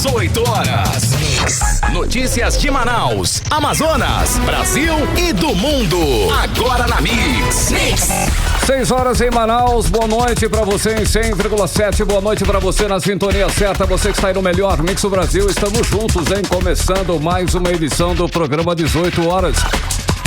18 horas. Notícias de Manaus, Amazonas, Brasil e do mundo. Agora na Mix. 6 horas em Manaus, boa noite pra você em 100,7, boa noite pra você na sintonia certa, você que está aí no melhor Mix do Brasil, estamos juntos, hein? Começando mais uma edição do programa 18 horas.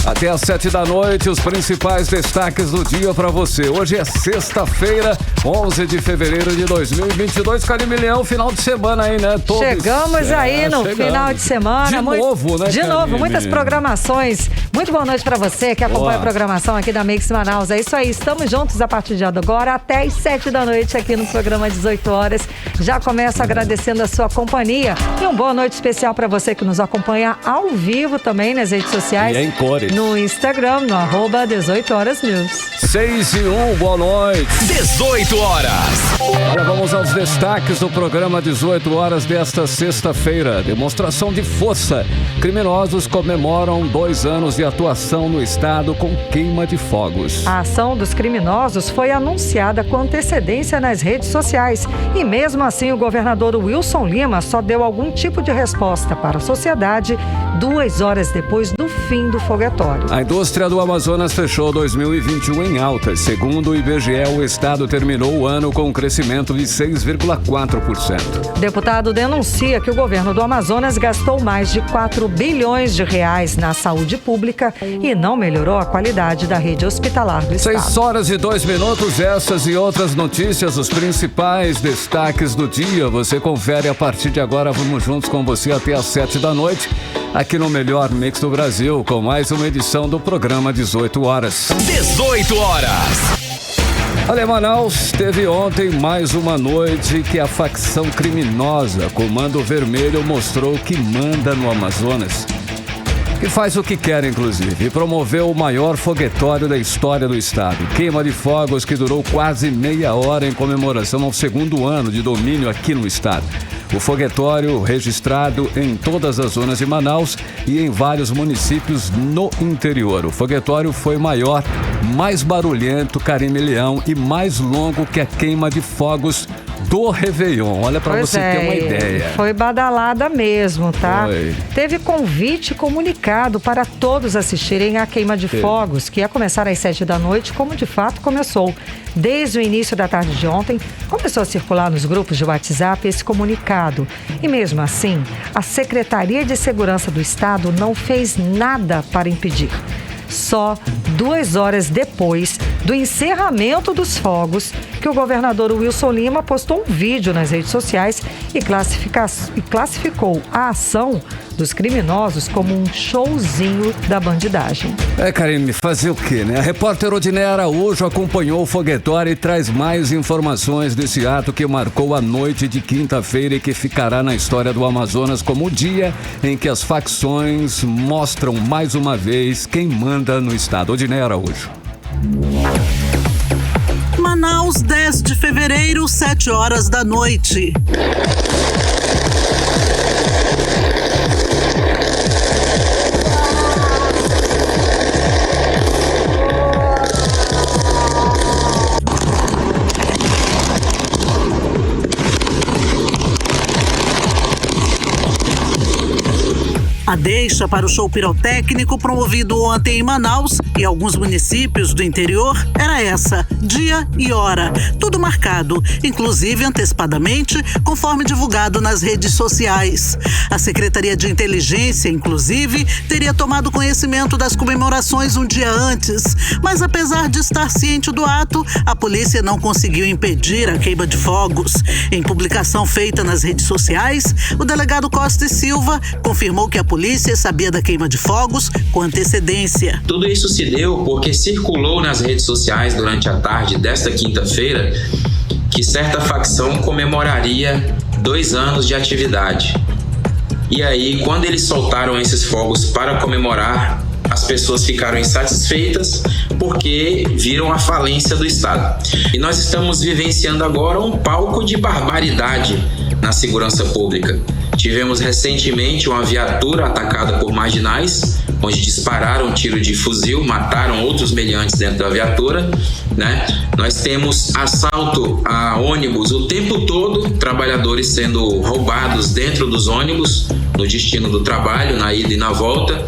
Até às 7 da noite, os principais destaques do dia pra você. Hoje é sexta-feira, 11 de fevereiro de 2022. Karime Leão, final de semana aí, né? Chegamos aí no final de semana. De novo, né, De novo, muitas programações. Muito boa noite pra você que acompanha a programação aqui da Mix Manaus. É isso aí, estamos juntos a partir de agora até às 7 da noite aqui no programa 18 horas. Já começo agradecendo a sua companhia e uma boa noite especial pra você que nos acompanha ao vivo também nas redes sociais. E em cores. No Instagram, no @18horasnews. 6 e 1, boa noite. 18 horas. Olha, vamos aos destaques do programa 18 horas desta sexta-feira. Demonstração de força. Criminosos comemoram 2 anos de atuação no estado com queima de fogos. A ação dos criminosos foi anunciada com antecedência nas redes sociais. E mesmo assim, o governador Wilson Lima só deu algum tipo de resposta para a sociedade 2 horas depois do fim do foguetório. A indústria do Amazonas fechou 2021 em alta. Segundo o IBGE, o estado terminou o ano com um crescimento de 6,4%. O deputado denuncia que o governo do Amazonas gastou mais de 4 bilhões de reais na saúde pública e não melhorou a qualidade da rede hospitalar do estado. 6 horas e 2 minutos, essas e outras notícias, os principais destaques do dia. Você confere a partir de agora. Vamos juntos com você até às 7 da noite. Aqui no melhor Mix do Brasil, com mais uma edição do programa 18 horas. 18 horas. Olha, Manaus teve ontem mais uma noite que a facção criminosa Comando Vermelho mostrou que manda no Amazonas. Que faz o que quer, inclusive, e promoveu o maior foguetório da história do estado. Queima de fogos que durou quase meia hora em comemoração ao 2º ano de domínio aqui no estado. O foguetório registrado em todas as zonas de Manaus e em vários municípios no interior. O foguetório foi maior, mais barulhento, Karime Leão, e mais longo que a queima de fogos do Réveillon. Olha pra você ter uma ideia. Foi badalada mesmo, tá? Foi. Teve convite comunicado para todos assistirem à queima de fogos, que ia começar às 7 da noite, como de fato começou. Desde o início da tarde de ontem, começou a circular nos grupos de WhatsApp esse comunicado. E mesmo assim, a Secretaria de Segurança do Estado não fez nada para impedir. Só 2 horas depois do encerramento dos fogos, que o governador Wilson Lima postou um vídeo nas redes sociais e classificou a ação dos criminosos como um showzinho da bandidagem. Karime, fazer o quê, né? A repórter Odiné Araújo acompanhou o foguetório e traz mais informações desse ato que marcou a noite de quinta-feira e que ficará na história do Amazonas como o dia em que as facções mostram mais uma vez quem manda no estado. Odiné Araújo. Manaus, 10 de fevereiro, 7 horas da noite. A deixa para o show pirotécnico promovido ontem em Manaus e alguns municípios do interior era essa, dia e hora, tudo marcado, inclusive antecipadamente, conforme divulgado nas redes sociais. A Secretaria de Inteligência, inclusive, teria tomado conhecimento das comemorações um dia antes, mas apesar de estar ciente do ato, a polícia não conseguiu impedir a queima de fogos. Em publicação feita nas redes sociais, o delegado Costa e Silva confirmou que a polícia sabia da queima de fogos com antecedência. Tudo isso se deu porque circulou nas redes sociais durante a tarde desta quinta-feira que certa facção comemoraria 2 anos de atividade. E aí, quando eles soltaram esses fogos para comemorar, as pessoas ficaram insatisfeitas porque viram a falência do Estado. E nós estamos vivenciando agora um palco de barbaridade na segurança pública. Tivemos recentemente uma viatura atacada por marginais, onde dispararam um tiro de fuzil, mataram outros meliantes dentro da viatura, né? Nós temos assalto a ônibus o tempo todo, trabalhadores sendo roubados dentro dos ônibus, no destino do trabalho, na ida e na volta.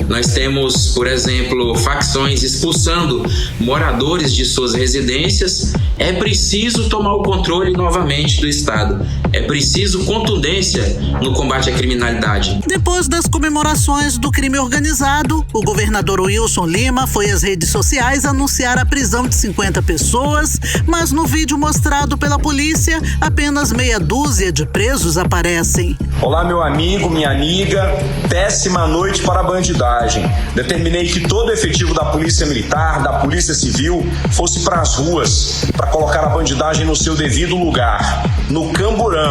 Nós temos, por exemplo, facções expulsando moradores de suas residências. É preciso tomar o controle novamente do Estado. É preciso contundência no combate à criminalidade. Depois das comemorações do crime organizado, o governador Wilson Lima foi às redes sociais anunciar a prisão de 50 pessoas, mas no vídeo mostrado pela polícia, apenas meia dúzia de presos aparecem. Olá, meu amigo, minha amiga, péssima noite para a bandidagem. Determinei que todo o efetivo da Polícia Militar, da Polícia Civil, fosse para as ruas, para colocar a bandidagem no seu devido lugar, no Camburão.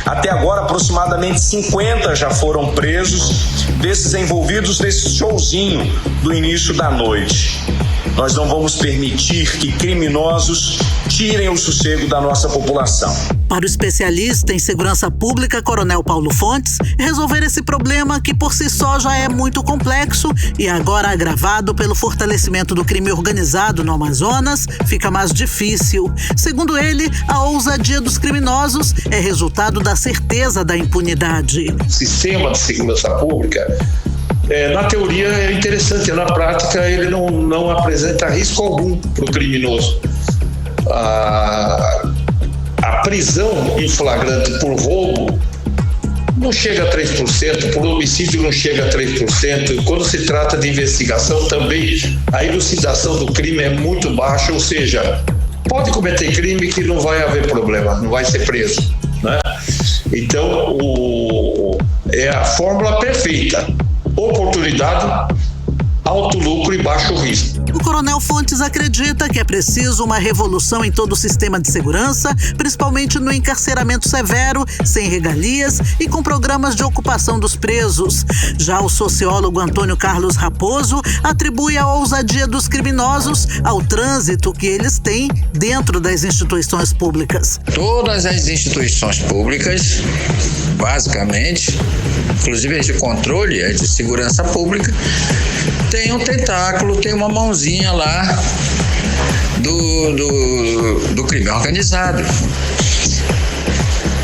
Até agora, aproximadamente 50 já foram presos, desses envolvidos nesse showzinho do início da noite. Nós não vamos permitir que criminosos tirem o sossego da nossa população. Para o especialista em segurança pública, Coronel Paulo Fontes, resolver esse problema que por si só já é muito complexo e agora agravado pelo fortalecimento do crime organizado no Amazonas, fica mais difícil. Segundo ele, a ousadia dos criminosos é resultado da certeza da impunidade. O sistema de segurança pública, na teoria é interessante, na prática ele não apresenta risco algum para o criminoso. A prisão em flagrante por roubo não chega a 3%, por homicídio não chega a 3%. Quando se trata de investigação também, a elucidação do crime é muito baixa, ou seja, pode cometer crime que não vai haver problema, não vai ser preso, né? Então, é a fórmula perfeita: oportunidade, alto lucro e baixo risco. O Coronel Fontes acredita que é preciso uma revolução em todo o sistema de segurança, principalmente no encarceramento severo, sem regalias e com programas de ocupação dos presos. Já o sociólogo Antônio Carlos Raposo atribui a ousadia dos criminosos ao trânsito que eles têm dentro das instituições públicas. Todas as instituições públicas, basicamente, inclusive as de controle, as de segurança pública, tem um tentáculo, tem uma mãozinha lá do crime organizado.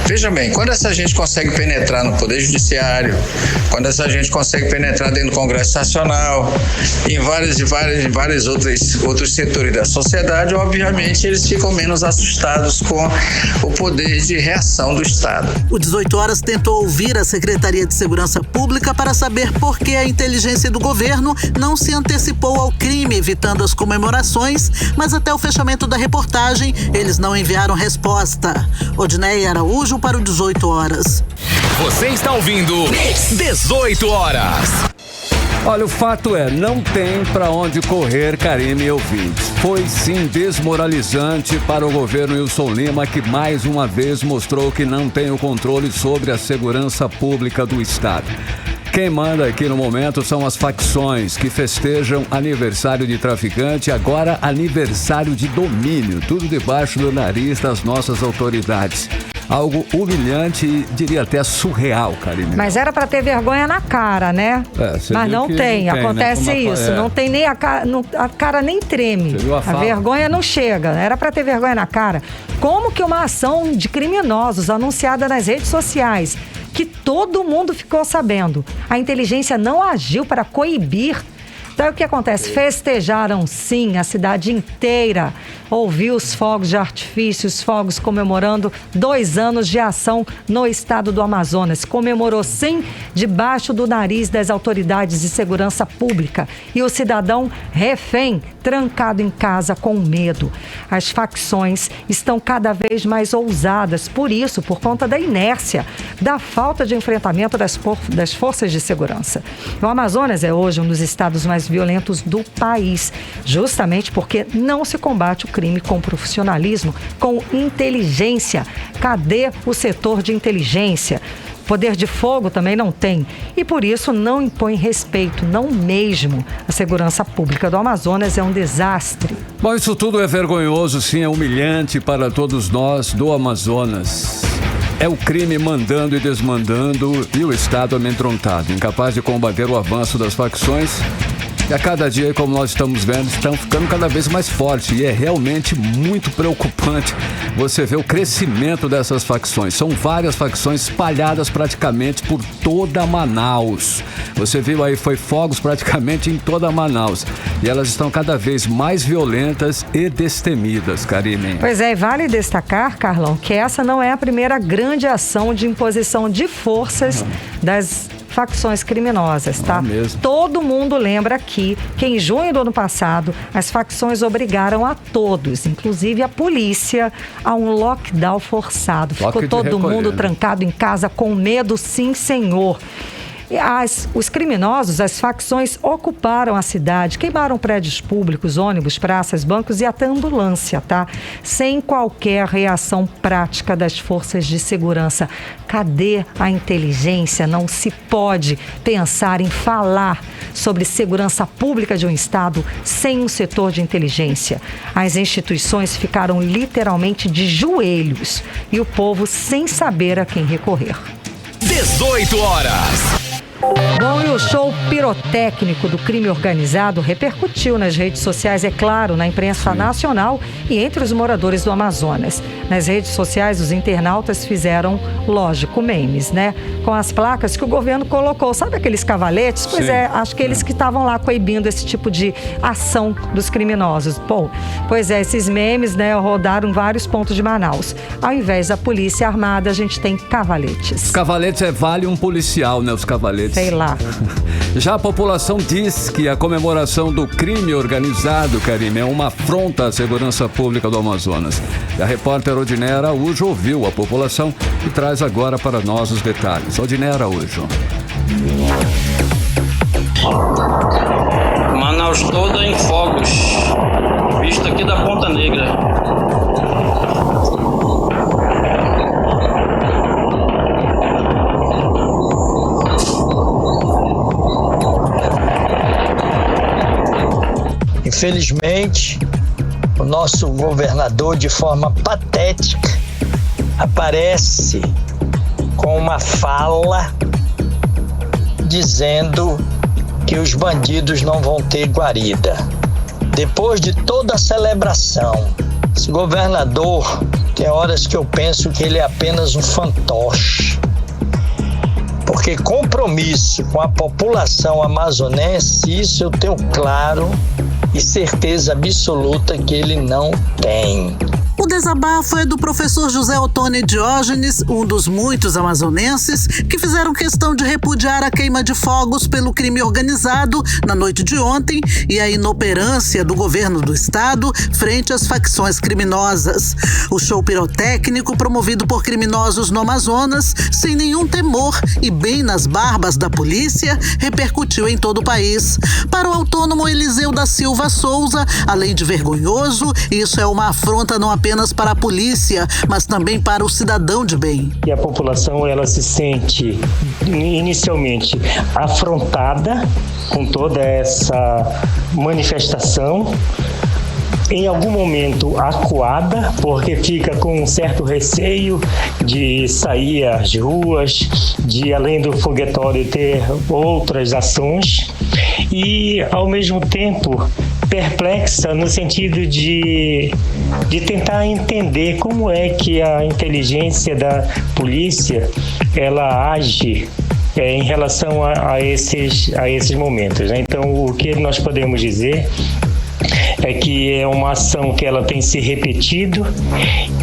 Veja bem, quando essa gente consegue penetrar no Poder Judiciário, quando essa gente consegue penetrar dentro do Congresso Nacional, em vários outros setores da sociedade, obviamente eles ficam menos assustados com o poder de reação do Estado. O 18 Horas tentou ouvir a Secretaria de Segurança Pública para saber por que a inteligência do governo não se antecipou ao crime, evitando as comemorações, mas até o fechamento da reportagem, eles não enviaram resposta. Odneia Araújo para o 18 Horas. Você está ouvindo 18 Horas. Olha, o fato é, não tem para onde correr, Karime e ouvintes. Foi sim desmoralizante para o governo Wilson Lima, que mais uma vez mostrou que não tem o controle sobre a segurança pública do Estado. Quem manda aqui no momento são as facções que festejam aniversário de traficante, agora aniversário de domínio, tudo debaixo do nariz das nossas autoridades. Algo humilhante e diria até surreal, Karime. Mas era para ter vergonha na cara, né? Mas não tem, acontece isso. Não tem nem a cara nem treme. A vergonha não chega. Era para ter vergonha na cara. Como que uma ação de criminosos anunciada nas redes sociais, que todo mundo ficou sabendo, a inteligência não agiu para coibir? Daí o que acontece? Festejaram sim, a cidade inteira ouviu os fogos de artifício, os fogos comemorando 2 anos de ação no estado do Amazonas. Comemorou sim, debaixo do nariz das autoridades de segurança pública. E o cidadão refém, trancado em casa com medo. As facções estão cada vez mais ousadas, por isso, por conta da inércia, da falta de enfrentamento das forças de segurança. O Amazonas é hoje um dos estados mais violentos do país, justamente porque não se combate o crime com profissionalismo, com inteligência. Cadê o setor de inteligência? Poder de fogo também não tem. E por isso não impõe respeito, não mesmo. A segurança pública do Amazonas é um desastre. Bom, isso tudo é vergonhoso, sim, é humilhante para todos nós do Amazonas. É o crime mandando e desmandando e o Estado amedrontado, incapaz de combater o avanço das facções. E a cada dia, como nós estamos vendo, estão ficando cada vez mais fortes. E é realmente muito preocupante você ver o crescimento dessas facções. São várias facções espalhadas praticamente por toda Manaus. Você viu aí, foi fogos praticamente em toda Manaus. E elas estão cada vez mais violentas e destemidas, Karine. Pois é, e vale destacar, Carlão, que essa não é a primeira grande ação de imposição de forças das facções criminosas, tá? Todo mundo lembra aqui que em junho do ano passado, as facções obrigaram a todos, inclusive a polícia, a um lockdown forçado. Ficou todo mundo trancado em casa com medo, sim, senhor. Os criminosos, as facções ocuparam a cidade, queimaram prédios públicos, ônibus, praças, bancos e até ambulância, tá? Sem qualquer reação prática das forças de segurança. Cadê a inteligência? Não se pode pensar em falar sobre segurança pública de um Estado sem um setor de inteligência. As instituições ficaram literalmente de joelhos e o povo sem saber a quem recorrer. 18 horas. Bom, e o show pirotécnico do crime organizado repercutiu nas redes sociais, é claro, na imprensa nacional e entre os moradores do Amazonas. Nas redes sociais, os internautas fizeram, lógico, memes, né? Com as placas que o governo colocou. Sabe aqueles cavaletes? Pois é, acho que eles que estavam lá coibindo esse tipo de ação dos criminosos. Bom, pois é, esses memes, né, rodaram vários pontos de Manaus. Ao invés da polícia armada, a gente tem cavaletes. Cavaletes vale um policial, né? Os cavaletes. Sei lá. Já a população diz que a comemoração do crime organizado, Karine, é uma afronta à segurança pública do Amazonas. E a repórter Odiné Araújo ouviu a população e traz agora para nós os detalhes. Odiné Araújo. Manaus toda em fogos, visto aqui da Ponta Negra. Infelizmente, o nosso governador, de forma patética, aparece com uma fala dizendo que os bandidos não vão ter guarida. Depois de toda a celebração, esse governador, tem horas que eu penso que ele é apenas um fantoche. Porque compromisso com a população amazonense, isso eu tenho claro e certeza absoluta que ele não tem. O desabafo é do professor José Ottoni Diógenes, um dos muitos amazonenses que fizeram questão de repudiar a queima de fogos pelo crime organizado na noite de ontem e a inoperância do governo do estado frente às facções criminosas. O show pirotécnico, promovido por criminosos no Amazonas, sem nenhum temor e bem nas barbas da polícia, repercutiu em todo o país. Para o autônomo Eliseu da Silva Souza, além de vergonhoso, isso é uma afronta não apenas para a polícia, mas também para o cidadão de bem. E a população, ela se sente inicialmente afrontada com toda essa manifestação, em algum momento acuada, porque fica com um certo receio de sair às ruas, de além do foguetório ter outras ações, e ao mesmo tempo perplexa no sentido de tentar entender como é que a inteligência da polícia ela age em relação a esses momentos, né? Então, o que nós podemos dizer é que é uma ação que ela tem se repetido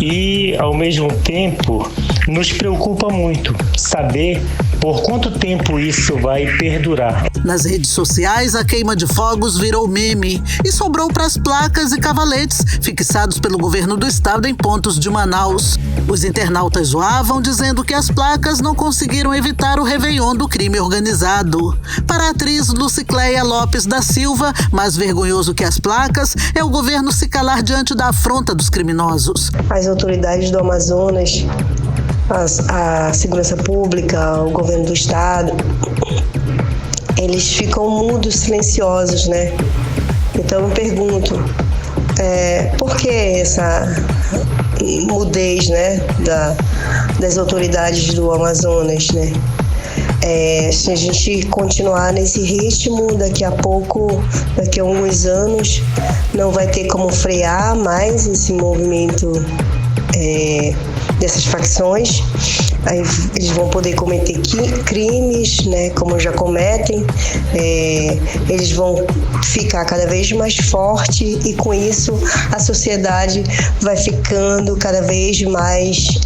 e, ao mesmo tempo, nos preocupa muito saber por quanto tempo isso vai perdurar. Nas redes sociais, a queima de fogos virou meme e sobrou para as placas e cavaletes fixados pelo governo do estado em pontos de Manaus. Os internautas zoavam, dizendo que as placas não conseguiram evitar o Réveillon do crime organizado. Para a atriz Lucicleia Lopes da Silva, mais vergonhoso que as placas é o governo se calar diante da afronta dos criminosos. As autoridades do Amazonas, a segurança pública, o governo do estado, eles ficam mudos, silenciosos, né? Então eu pergunto, por que essa mudez, né, das autoridades do Amazonas, né? Se a gente continuar nesse ritmo, daqui a alguns anos, não vai ter como frear mais esse movimento dessas facções. Aí eles vão poder cometer crimes, né, como já cometem. Eles vão ficar cada vez mais forte e com isso a sociedade vai ficando cada vez mais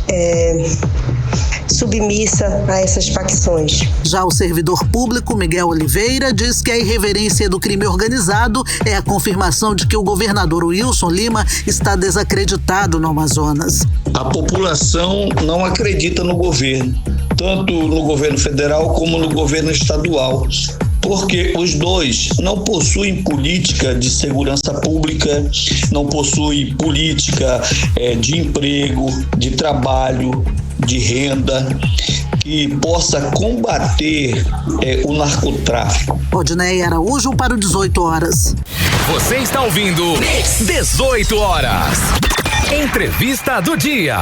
submissa a essas facções. Já o servidor público Miguel Oliveira diz que a irreverência do crime organizado é a confirmação de que o governador Wilson Lima está desacreditado no Amazonas. A população não acredita no governo, tanto no governo federal como no governo estadual, porque os dois não possuem política de segurança pública, não possuem política de emprego, de trabalho, de renda, que possa combater o narcotráfico. Odinei Araújo para o 18 horas. Você está ouvindo 18 horas. Entrevista do dia.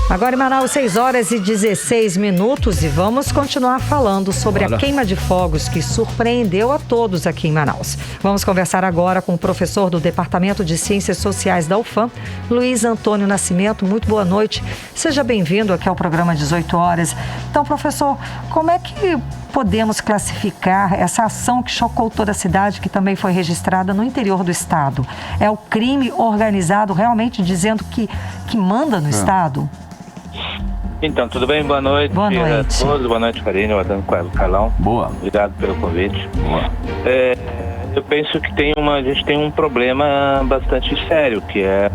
Agora em Manaus, 6h16 e vamos continuar falando sobre a queima de fogos que surpreendeu a todos aqui em Manaus. Vamos conversar agora com o professor do Departamento de Ciências Sociais da UFAM, Luiz Antônio Nascimento. Muito boa noite. Seja bem-vindo aqui ao programa 18 horas. Então, professor, como é que podemos classificar essa ação que chocou toda a cidade, que também foi registrada no interior do estado? É o crime organizado realmente dizendo que manda no estado? Então, tudo bem? Boa noite. Boa noite. A todos. Boa noite, Karine. Boa noite, Carlão. Boa. Obrigado pelo convite. Boa. Eu penso que a gente tem um problema bastante sério, que é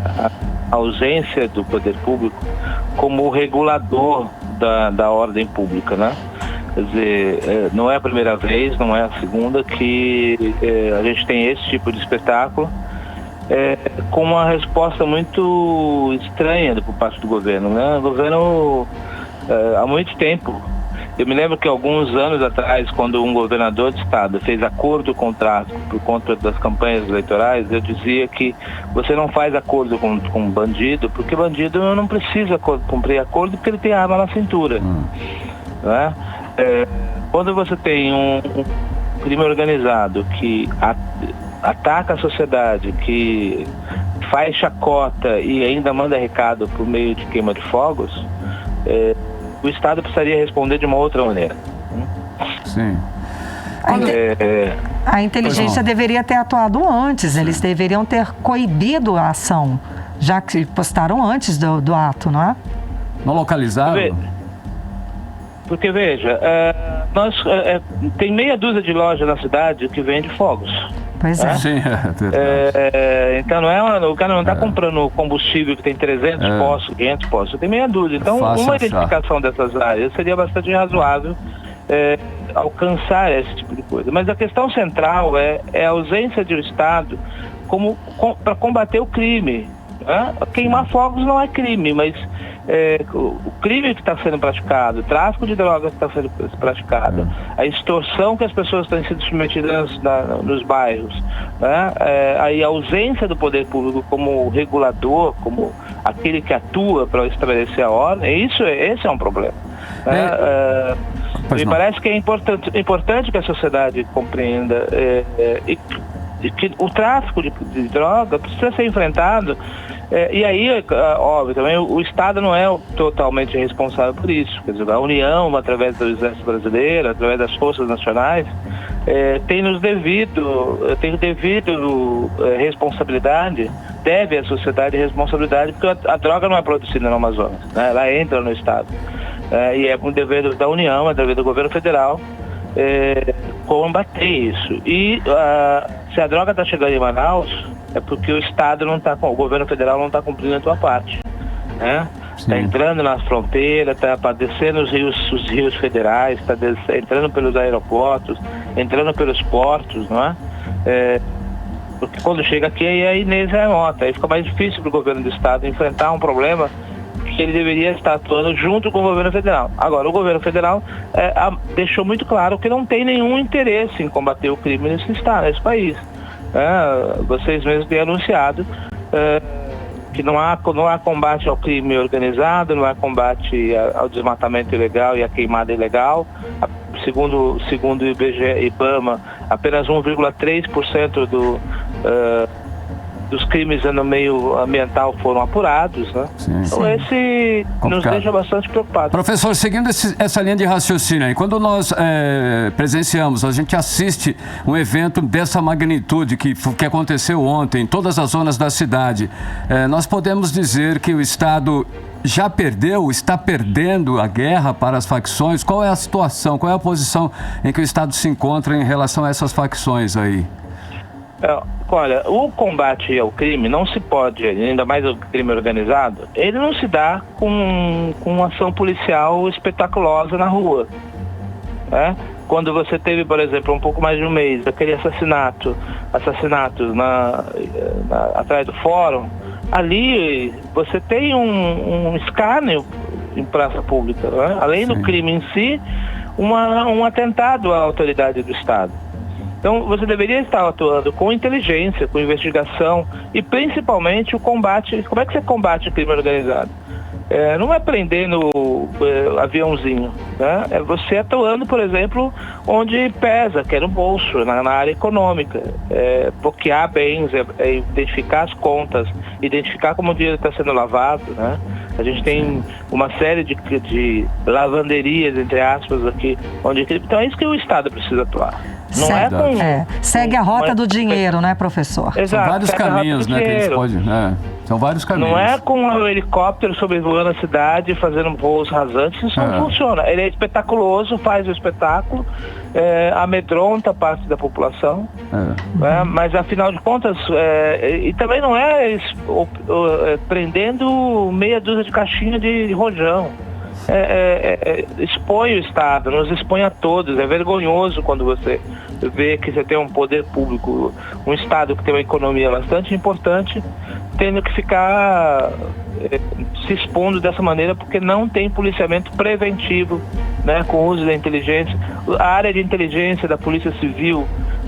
a ausência do poder público como regulador da ordem pública, né? Quer dizer, não é a primeira vez, não é a segunda que a gente tem esse tipo de espetáculo com uma resposta muito estranha por parte do governo, né? O governo, há muito tempo, eu me lembro que alguns anos atrás, quando um governador de estado fez acordo com o tráfico por conta das campanhas eleitorais, eu dizia que você não faz acordo com bandido, porque bandido não precisa cumprir acordo porque ele tem arma na cintura, né? Quando você tem um crime organizado que ataca a sociedade, que faz chacota e ainda manda recado por meio de queima de fogos, o Estado precisaria responder de uma outra maneira. Sim. A inteligência deveria ter atuado antes, eles deveriam ter coibido a ação, já que postaram antes do ato, não é? Não localizaram? Porque, veja, tem meia dúzia de lojas na cidade que vende fogos. Pois é. Sim, então o cara não está comprando combustível que tem 300 postos, 500 postos, tem meia dúzia. Então, uma identificação dessas áreas seria bastante razoável alcançar esse tipo de coisa. Mas a questão central é a ausência de um Estado para combater o crime. Queimar fogos não é crime, mas o crime que está sendo praticado, o tráfico de drogas que está sendo praticado, a extorsão que as pessoas estão sendo submetidas nos bairros, né? Aí a ausência do poder público como regulador, como aquele que atua para estabelecer a ordem, esse é um problema. Me parece que é importante que a sociedade compreenda e que o tráfico de droga precisa ser enfrentado. E aí, óbvio, também o Estado não é totalmente responsável por isso. Quer dizer, a União, através do Exército Brasileiro, através das Forças Nacionais, tem devido responsabilidade, deve à sociedade responsabilidade, porque a droga não é produzida no Amazonas, né? Ela entra no Estado. E é um dever da União, é um dever do governo federal combater isso. E se a droga está chegando em Manaus, é porque o Estado o governo federal não está cumprindo a sua parte, né? Está entrando nas fronteiras, está padecendo os rios federais, está entrando pelos aeroportos, entrando pelos portos, não é? Porque quando chega aqui, aí a Inês remota, aí fica mais difícil para o governo do Estado enfrentar um problema que ele deveria estar atuando junto com o governo federal. Agora, o governo federal deixou muito claro que não tem nenhum interesse em combater o crime nesse país. Vocês mesmos têm anunciado que não há combate ao crime organizado, não há combate ao desmatamento ilegal e à queimada ilegal. Segundo o IBAMA, apenas 1,3% dos crimes no meio ambiental foram apurados, né? Sim. Então esse nos deixa bastante preocupados. Professor, seguindo essa linha de raciocínio aí, quando nós presenciamos, a gente assiste um evento dessa magnitude que aconteceu ontem em todas as zonas da cidade, nós podemos dizer que o Estado já perdeu, está perdendo a guerra para as facções? Qual é a situação, qual é a posição em que o Estado se encontra em relação a essas facções aí? Olha, o combate ao crime não se pode, ainda mais o crime organizado, ele não se dá com ação policial espetaculosa na rua. Né? Quando você teve, por exemplo, um pouco mais de um mês, aquele assassinato atrás do fórum, ali você tem um escárnio em praça pública, né? Além do crime em si, um atentado à autoridade do Estado. Então, você deveria estar atuando com inteligência, com investigação e, principalmente, o combate. Como é que você combate o crime organizado? Não é prendendo aviãozinho, né? É você atuando, por exemplo, onde pesa, que é no bolso, na área econômica. Bloquear bens, identificar as contas, identificar como o dinheiro está sendo lavado, né? A gente tem uma série de lavanderias, entre aspas, aqui, onde... Então é isso que o Estado precisa atuar. Segue a rota do dinheiro, né, professor? Exato, são vários caminhos, né, que a gente pode... São vários caminhos. Não é com um helicóptero sobrevoando a cidade, fazendo voos rasantes, isso não funciona. Ele é espetaculoso, faz o espetáculo, amedronta parte da população, mas afinal de contas, e também não é prendendo meia dúzia de caixinha de rojão. Expõe o Estado, nos expõe a todos. É vergonhoso quando você vê que você tem um poder público, um Estado que tem uma economia bastante importante, tendo que ficar se expondo dessa maneira porque não tem policiamento preventivo, né, com o uso da inteligência. A área de inteligência da Polícia Civil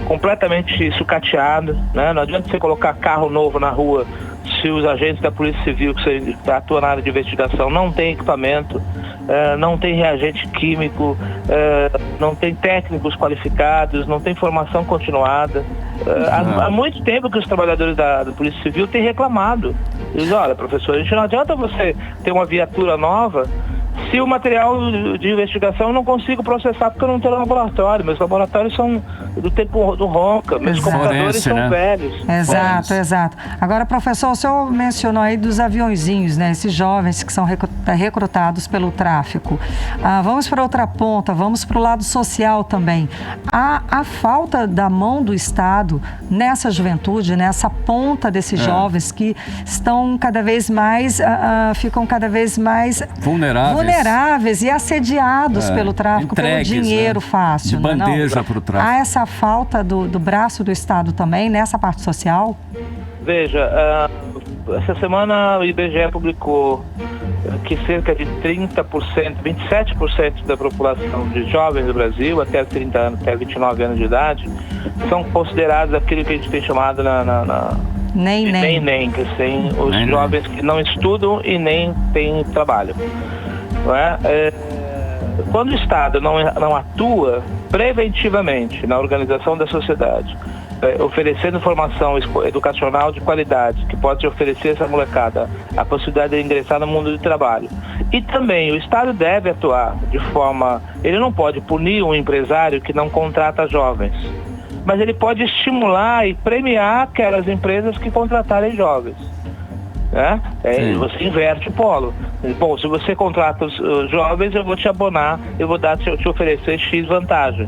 completamente sucateada, né? Não adianta você colocar carro novo na rua se os agentes da Polícia Civil que atuam na área de investigação não tem equipamento, não tem reagente químico, não tem técnicos qualificados, não tem formação continuada. Há muito tempo que os trabalhadores da Polícia Civil têm reclamado. Eles dizem, olha, professor, não adianta você ter uma viatura nova se o material de investigação eu não consigo processar porque eu não tenho laboratório. Meus laboratórios são do tempo do Ronca, meus computadores são velhos. Exato. Agora, professor, o senhor mencionou aí dos aviãozinhos, né? Esses jovens que são recrutados pelo tráfico. Vamos para outra ponta, vamos para o lado social também. A falta da mão do Estado nessa juventude, nessa ponta desses jovens que estão cada vez mais, ficam cada vez mais vulneráveis e assediados pelo tráfico, pelo dinheiro fácil. De bandeja para o tráfico. Há essa falta do braço do Estado também nessa parte social? Veja, essa semana o IBGE publicou que cerca de 30%, 27% da população de jovens do Brasil, até 30 anos, até 29 anos de idade, são considerados aquilo que a gente tem chamado nem, que são os jovens que não estudam e nem têm trabalho. Não é? Quando o Estado não atua preventivamente na organização da sociedade, oferecendo formação educacional de qualidade, que pode oferecer a essa molecada a possibilidade de ingressar no mundo do trabalho. E também o Estado deve atuar de forma... Ele não pode punir um empresário que não contrata jovens, mas ele pode estimular e premiar aquelas empresas que contratarem jovens. Né? Você inverte o polo. Bom, se você contrata os jovens, eu vou te abonar, eu vou te oferecer X vantagem.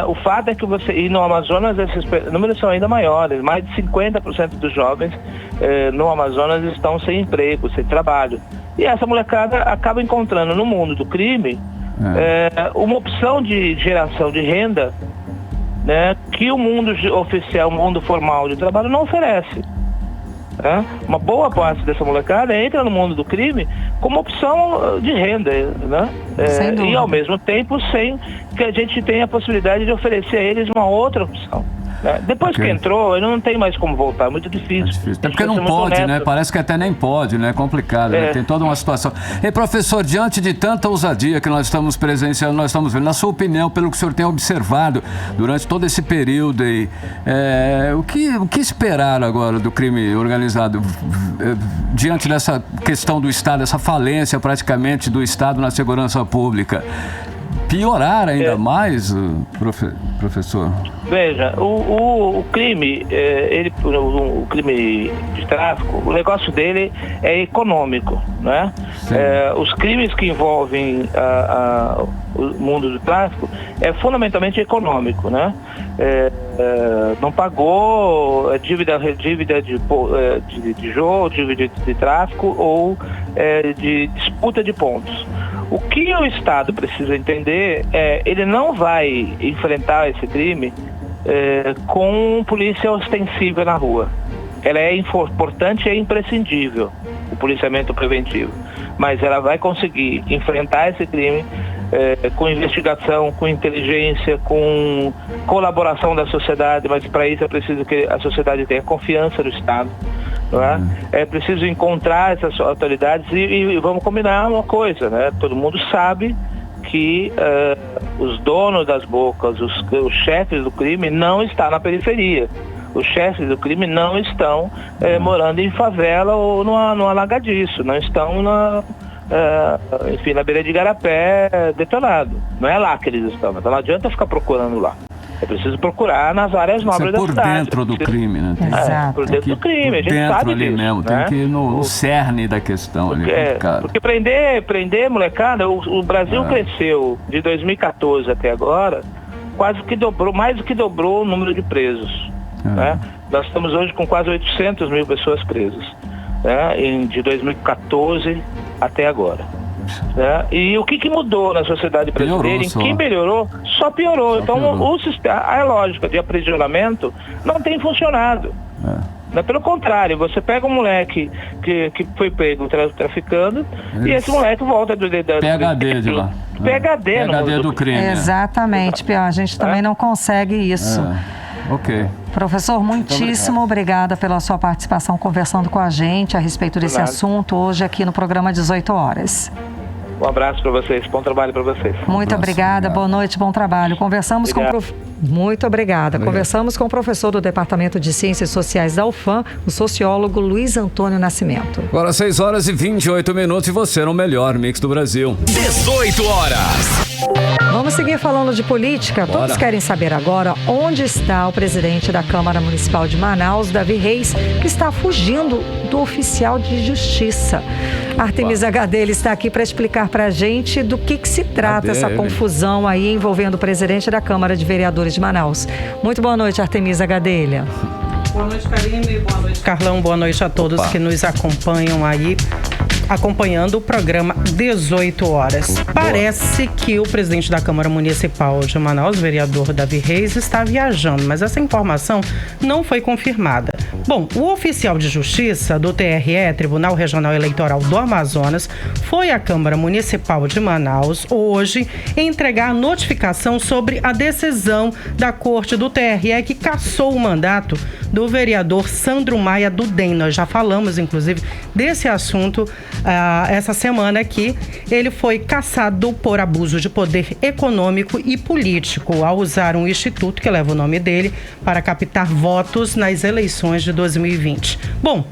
O fato é que e no Amazonas esses números são ainda maiores, mais de 50% dos jovens no Amazonas estão sem emprego, sem trabalho. E essa molecada acaba encontrando no mundo do crime uma opção de geração de renda, né, que o mundo oficial, o mundo formal de trabalho não oferece. Uma boa parte dessa molecada entra no mundo do crime como opção de renda, né? E ao mesmo tempo sem que a gente tenha a possibilidade de oferecer a eles uma outra opção. Depois que entrou, ele não tem mais como voltar, é muito difícil. Até porque não pode, né? Parece que até nem pode, né? É complicado, né? Tem toda uma situação. E professor, diante de tanta ousadia que nós estamos presenciando, nós estamos vendo, na sua opinião, pelo que o senhor tem observado durante todo esse período aí, o que esperar agora do crime organizado diante dessa questão do Estado, essa falência praticamente do Estado na segurança pública? Piorar ainda mais, professor? Veja, o crime, o crime de tráfico, o negócio dele é econômico, né? Os crimes que envolvem o mundo do tráfico é fundamentalmente econômico, né? Não pagou dívida de jogo, dívida de tráfico ou de disputa de pontos. O que o Estado precisa entender ele não vai enfrentar esse crime com polícia ostensiva na rua. Ela é importante e é imprescindível, o policiamento preventivo. Mas ela vai conseguir enfrentar esse crime com investigação, com inteligência, com colaboração da sociedade, mas para isso é preciso que a sociedade tenha confiança no Estado. Não é? É preciso encontrar essas autoridades e vamos combinar uma coisa, né? Todo mundo sabe que os donos das bocas, os chefes do crime não estão na periferia. Os chefes do crime não estão morando em favela ou no alagadiço, não estão na beira de Igarapé detonado. Não é lá que eles estão, então não adianta ficar procurando lá. É preciso procurar nas áreas nobres da cidade. Por dentro do crime, né? Por dentro do crime, a gente sabe disso. Mesmo, né? Tem que ir no cerne da questão ali. Porque prender molecada, o Brasil cresceu de 2014 até agora, quase que dobrou, mais do que dobrou o número de presos. Né? Nós estamos hoje com quase 800 mil pessoas presas, né? De 2014 até agora. E o que mudou na sociedade brasileira? Em que melhorou? Só piorou. Então o sistema, a lógica de aprisionamento não tem funcionado. Pelo contrário, você pega um moleque que foi pego traficando e esse moleque volta do PhD de lá. PhD do crime. Exatamente, Pior. A gente também não consegue isso. Ok. Professor, muitíssimo obrigada pela sua participação conversando com a gente a respeito desse assunto hoje aqui no programa 18 horas. Um abraço para vocês, bom trabalho para vocês. Muito obrigada, boa noite, bom trabalho. Conversamos Muito obrigada. Conversamos com o professor do Departamento de Ciências Sociais da UFAM, o sociólogo Luiz Antônio Nascimento. Agora 6h28 e você no melhor mix do Brasil. 18 horas. Vamos seguir falando de política. Bora. Todos querem saber agora onde está o presidente da Câmara Municipal de Manaus, Davi Reis, que está fugindo do oficial de justiça. Artemisa Gadelha está aqui para explicar para a gente do que se trata essa confusão aí envolvendo o presidente da Câmara de Vereadores de Manaus. Muito boa noite, Artemisa Gadelha. Boa noite, Karine. Boa noite, Carlão. Boa noite a todos que nos acompanham aí, acompanhando o programa 18 horas. Parece que o presidente da Câmara Municipal de Manaus, vereador Davi Reis, está viajando, mas essa informação não foi confirmada. Bom, o oficial de justiça do TRE, Tribunal Regional Eleitoral do Amazonas, foi à Câmara Municipal de Manaus hoje entregar a notificação sobre a decisão da Corte do TRE que cassou o mandato do vereador Sandro Maia do DEM. Nós já falamos, inclusive, desse assunto essa semana aqui. Ele foi cassado por abuso de poder econômico e político ao usar um instituto que leva o nome dele para captar votos nas eleições de 2020. Bom,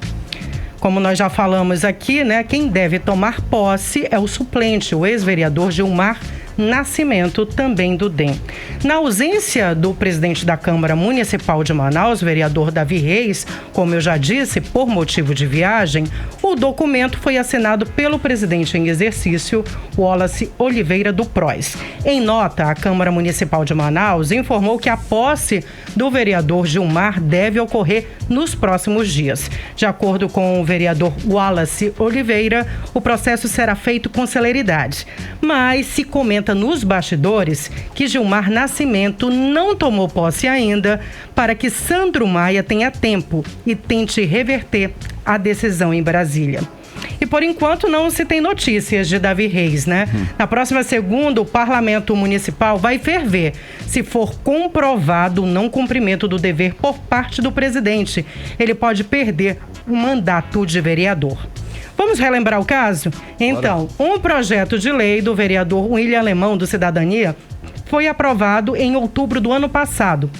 como nós já falamos aqui, né, quem deve tomar posse é o suplente, o ex-vereador Gilmar Nascimento, também do DEM. Na ausência do presidente da Câmara Municipal de Manaus, vereador Davi Reis, como eu já disse, por motivo de viagem, o documento foi assinado pelo presidente em exercício, Wallace Oliveira do PROS. Em nota, a Câmara Municipal de Manaus informou que a posse do vereador Gilmar deve ocorrer nos próximos dias. De acordo com o vereador Wallace Oliveira, o processo será feito com celeridade, mas se comenta nos bastidores que Gilmar Nascimento não tomou posse ainda para que Sandro Maia tenha tempo e tente reverter a decisão em Brasília. E por enquanto não se tem notícias de Davi Reis, né? Na próxima segunda, o Parlamento Municipal vai ferver se for comprovado o não cumprimento do dever por parte do presidente. Ele pode perder o mandato de vereador. Vamos relembrar o caso? Então, um projeto de lei do vereador William Alemão, do Cidadania, foi aprovado em outubro do ano passado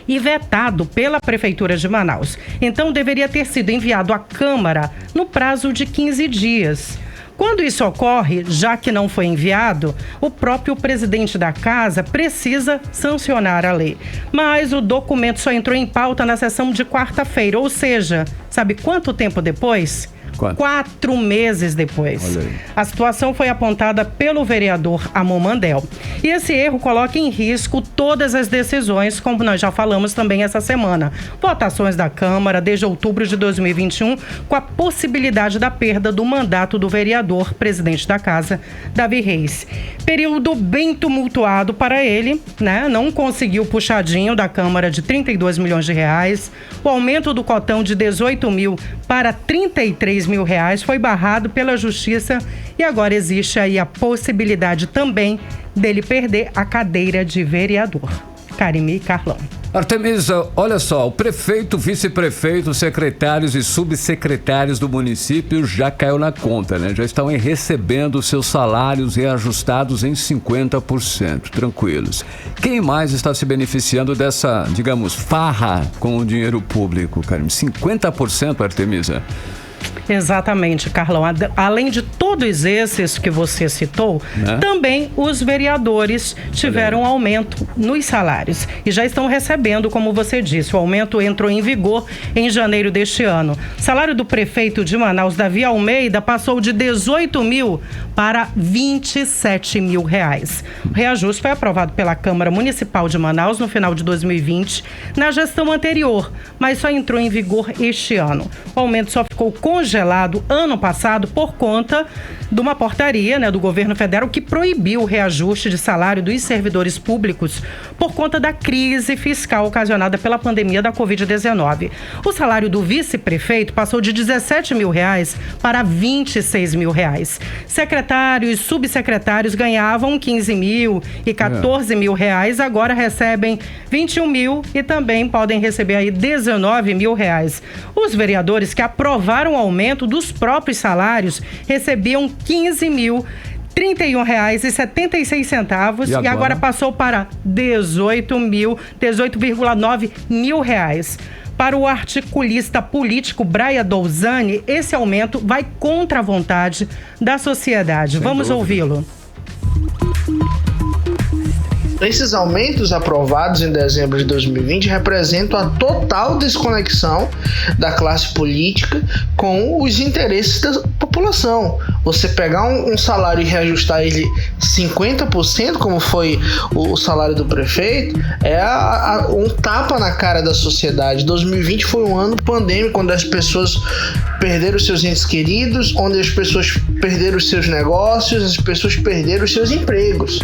e vetado pela Prefeitura de Manaus. Então, deveria ter sido enviado à Câmara no prazo de 15 dias. Quando isso ocorre, já que não foi enviado, o próprio presidente da casa precisa sancionar a lei. Mas o documento só entrou em pauta na sessão de quarta-feira, ou seja, sabe quanto tempo depois? Quanto? 4 meses depois. A situação foi apontada pelo vereador Amon Mandel. E esse erro coloca em risco todas as decisões, como nós já falamos também essa semana. Votações da Câmara desde outubro de 2021, com a possibilidade da perda do mandato do vereador, presidente da casa, Davi Reis. Período bem tumultuado para ele, né? Não conseguiu o puxadinho da Câmara de 32 milhões de reais. O aumento do cotão de 18 mil para 33 mil reais foi barrado pela Justiça e agora existe aí a possibilidade também dele perder a cadeira de vereador. Karime e Carlão. Artemisa, olha só, o prefeito, vice-prefeito, secretários e subsecretários do município já caiu na conta, né? Já estão aí recebendo seus salários reajustados em 50%, tranquilos. Quem mais está se beneficiando dessa, digamos, farra com o dinheiro público, Karime? 50%, Artemisa? Exatamente, Carlão. Além de todos esses que você citou, também os vereadores tiveram aumento nos salários e já estão recebendo, como você disse. O aumento entrou em vigor em janeiro deste ano. O salário do prefeito de Manaus, Davi Almeida, passou de 18 mil para 27 mil reais. O reajuste foi aprovado pela Câmara Municipal de Manaus no final de 2020, na gestão anterior, mas só entrou em vigor este ano. O aumento só ficou congelado ano passado por conta de uma portaria, do governo federal que proibiu o reajuste de salário dos servidores públicos por conta da crise fiscal ocasionada pela pandemia da Covid-19. O salário do vice-prefeito passou de 17 mil reais para 26 mil reais. Secretários e subsecretários ganhavam 15 mil e 14 mil reais, agora recebem 21 mil e também podem receber aí 19 mil reais. Os vereadores que aprovaram o aumento dos próprios salários recebiam 15 mil R$31,76 e agora passou para 18,9 mil reais. Para o articulista político Braia Douzani, esse aumento vai contra a vontade da sociedade. Vamos ouvi-lo. Esses aumentos aprovados em dezembro de 2020 representam a total desconexão da classe política com os interesses da população. Você pegar um salário e reajustar ele 50%, como foi o salário do prefeito, é um tapa na cara da sociedade. 2020 foi um ano pandêmico, onde as pessoas perderam seus entes queridos, onde as pessoas perderam os seus negócios, as pessoas perderam os seus empregos.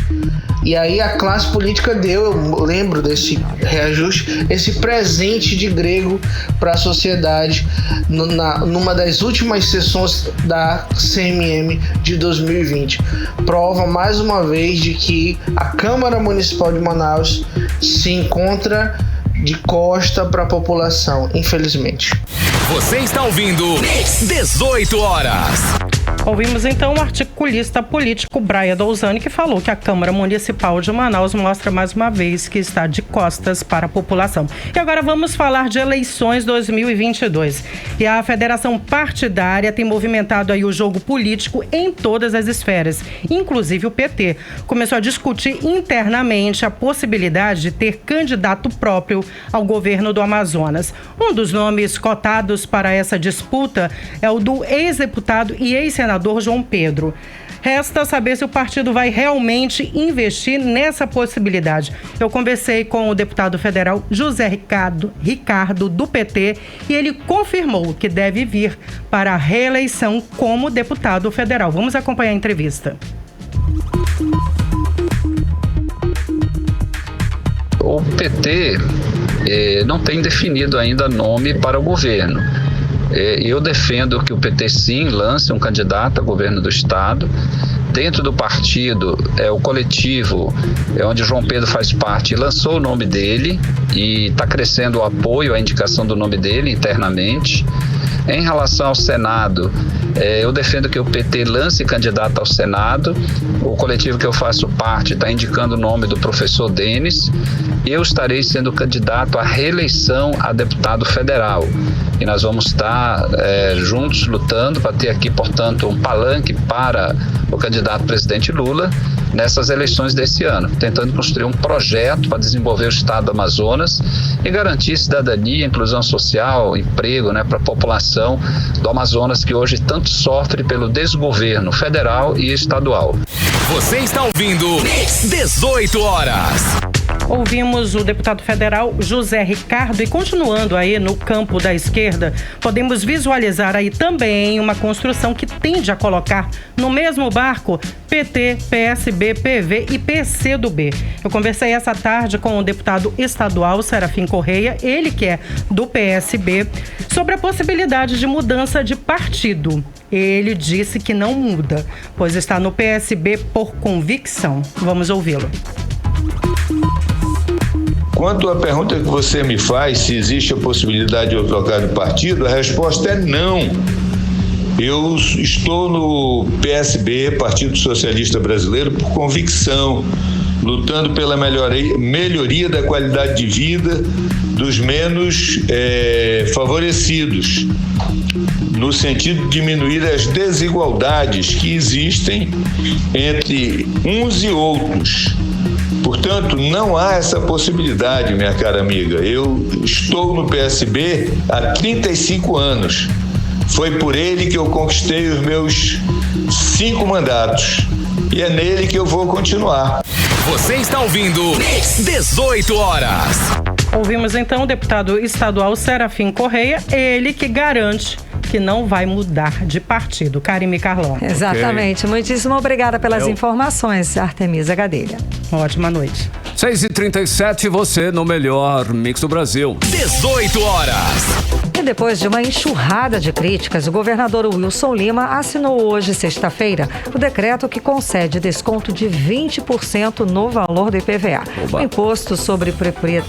E aí a classe política deu, eu lembro desse reajuste, esse presente de grego para a sociedade numa das últimas sessões da CMM de 2020. Prova mais uma vez de que a Câmara Municipal de Manaus se encontra de costa para a população, infelizmente. Você está ouvindo 18 horas. Ouvimos então o articulista político Braia Douzani, que falou que a Câmara Municipal de Manaus mostra mais uma vez que está de costas para a população. E agora vamos falar de eleições 2022. E a Federação Partidária tem movimentado aí o jogo político em todas as esferas, inclusive o PT. Começou a discutir internamente a possibilidade de ter candidato próprio ao governo do Amazonas. Um dos nomes cotados para essa disputa é o do ex-deputado e ex-senador João Pedro. Resta saber se o partido vai realmente investir nessa possibilidade. Eu conversei com o deputado federal José Ricardo do PT e ele confirmou que deve vir para a reeleição como deputado federal. Vamos acompanhar a entrevista. O PT não tem definido ainda nome para o governo. Eu defendo que o PT sim lance um candidato a governo do estado. Dentro do partido, o coletivo, onde o João Pedro faz parte, lançou o nome dele e está crescendo o apoio à indicação do nome dele internamente. Em relação ao Senado, eu defendo que o PT lance candidato ao Senado. O coletivo que eu faço parte está indicando o nome do professor Denis. Eu estarei sendo candidato à reeleição a deputado federal. E nós vamos estar juntos lutando para ter aqui, portanto, um palanque para o candidato presidente Lula nessas eleições desse ano, tentando construir um projeto para desenvolver o estado do Amazonas e garantir cidadania, inclusão social, emprego, para a população do Amazonas, que hoje tanto sofre pelo desgoverno federal e estadual. Você está ouvindo 18 horas. Ouvimos o deputado federal José Ricardo e, continuando aí no campo da esquerda, podemos visualizar aí também uma construção que tende a colocar no mesmo barco PT, PSB, PV e PCdoB. Eu conversei essa tarde com o deputado estadual Serafim Correia, ele que é do PSB, sobre a possibilidade de mudança de partido. Ele disse que não muda, pois está no PSB por convicção. Vamos ouvi-lo. Quanto à pergunta que você me faz, se existe a possibilidade de eu trocar de partido, a resposta é não. Eu estou no PSB, Partido Socialista Brasileiro, por convicção, lutando pela melhoria da qualidade de vida dos menos favorecidos, no sentido de diminuir as desigualdades que existem entre uns e outros. Portanto, não há essa possibilidade, minha cara amiga. Eu estou no PSB há 35 anos. Foi por ele que eu conquistei os meus 5 mandatos. E é nele que eu vou continuar. Você está ouvindo 18 horas. Ouvimos então o deputado estadual Serafim Correia, ele que garante que não vai mudar de partido. Karime Carlão. Exatamente. Okay. Muitíssimo obrigada pelas informações, Artemisa Gadelha. Ótima noite. 6h37, você no melhor mix do Brasil. 18 horas. E depois de uma enxurrada de críticas, o governador Wilson Lima assinou hoje, sexta-feira, o decreto que concede desconto de 20% no valor do IPVA, o imposto sobre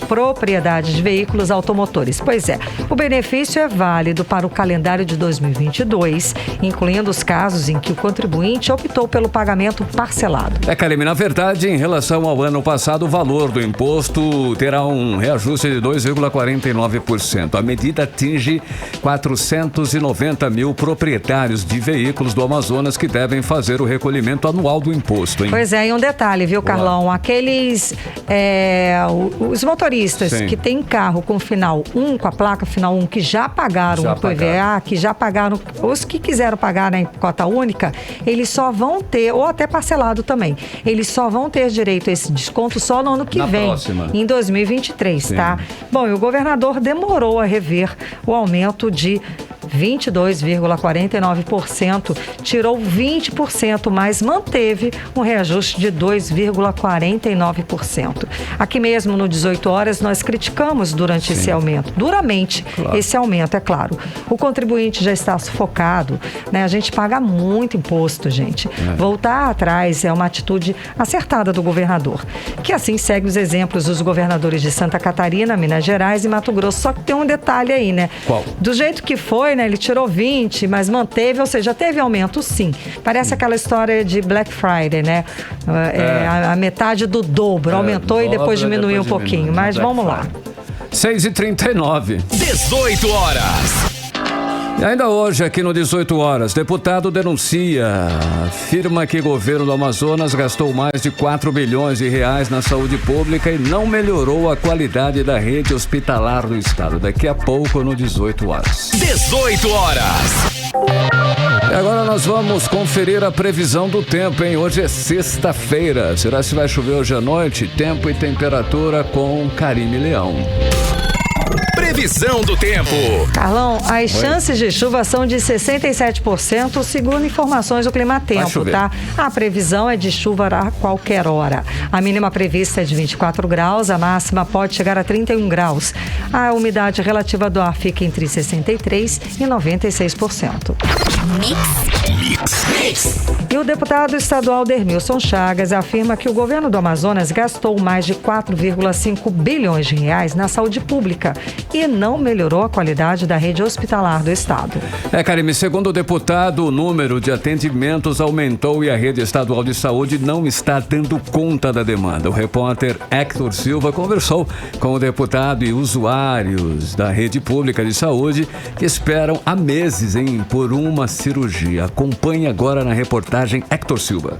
propriedade de veículos automotores. Pois é, o benefício é válido para o calendário de 2022, incluindo os casos em que o contribuinte optou pelo pagamento parcelado. Karime, na verdade, em relação ao ano passado, o valor do imposto terá um reajuste de 2,49%. A medida atinge 490 mil proprietários de veículos do Amazonas que devem fazer o recolhimento anual do imposto, hein? Pois é, e um detalhe, viu, Carlão? Aqueles, os motoristas que têm carro com final 1, com a placa final 1, que já pagaram o IPVA, que já pagaram, os que quiseram pagar em cota única, eles só vão ter, ou até parcelado também, eles só vão ter direito a esse desconto só no ano que vem, próxima. Em 2023, tá? Bom, e o governador demorou a rever o aumento de 22,49%, tirou 20%, mas manteve um reajuste de 2,49%. Aqui mesmo no 18 horas nós criticamos durante esse aumento, duramente esse aumento, é claro. O contribuinte já está sufocado, né? A gente paga muito imposto, gente. Voltar atrás é uma atitude acertada do governador, que assim segue os exemplos dos governadores de Santa Catarina, Minas Gerais e Mato Grosso. Só que tem um detalhe aí, né? Qual? Do jeito que foi, né? Ele tirou 20, mas manteve, ou seja, teve aumento sim. Parece aquela história de Black Friday, né? A metade do dobro, aumentou e depois diminuiu um pouquinho. Mas vamos lá. 6h39. 18 horas. E ainda hoje, aqui no 18 horas, deputado afirma que o governo do Amazonas gastou mais de 4 bilhões de reais na saúde pública e não melhorou a qualidade da rede hospitalar do estado. Daqui a pouco, no 18 horas. 18 horas. E agora nós vamos conferir a previsão do tempo, hein? Hoje é sexta-feira. Será que vai chover hoje à noite? Tempo e temperatura com Karime Leão. Previsão do tempo. Carlão, as chances de chuva são de 67%, segundo informações do Climatempo, tá? A previsão é de chuva a qualquer hora. A mínima prevista é de 24 graus, a máxima pode chegar a 31 graus. A umidade relativa do ar fica entre 63% e 96%. E o deputado estadual Dermilson Chagas afirma que o governo do Amazonas gastou mais de 4,5 bilhões de reais na saúde pública e não melhorou a qualidade da rede hospitalar do estado. Karime, segundo o deputado, o número de atendimentos aumentou e a rede estadual de saúde não está dando conta da demanda. O repórter Héctor Silva conversou com o deputado e usuários da rede pública de saúde que esperam há meses por uma cirurgia. Acompanhe agora na reportagem Héctor Silva.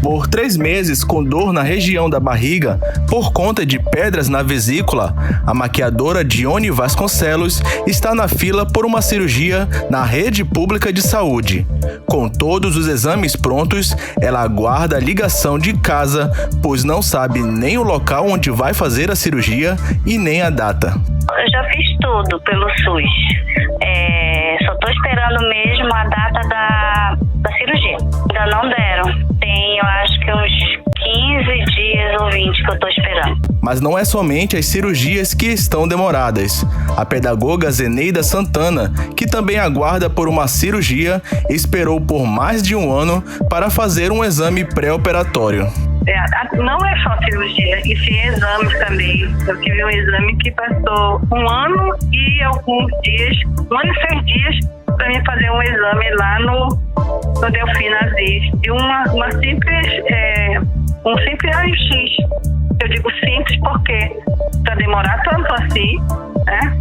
Por 3 meses com dor na região da barriga por conta de pedras na vesícula, a maquiadora Dione Vasconcelos está na fila por uma cirurgia na rede pública de saúde. Com todos os exames prontos, ela aguarda a ligação de casa, pois não sabe nem o local onde vai fazer a cirurgia e nem a data. Eu já fiz tudo pelo SUS. Só estou esperando mesmo a data da cirurgia. Ainda não deram. Tem, eu acho que uns 15 dias ou 20 que eu estou esperando. Mas não é somente as cirurgias que estão demoradas. A pedagoga Zeneida Santana, que também aguarda por uma cirurgia, esperou por mais de 1 ano para fazer um exame pré-operatório. Não é só cirurgia, e sim exames também. Eu tive um exame que passou 1 ano e alguns dias, 1 ano e 6 dias, para mim fazer um exame lá no Delfina Aziz. De um simples raio-x. Eu digo simples porque para demorar tanto assim, né?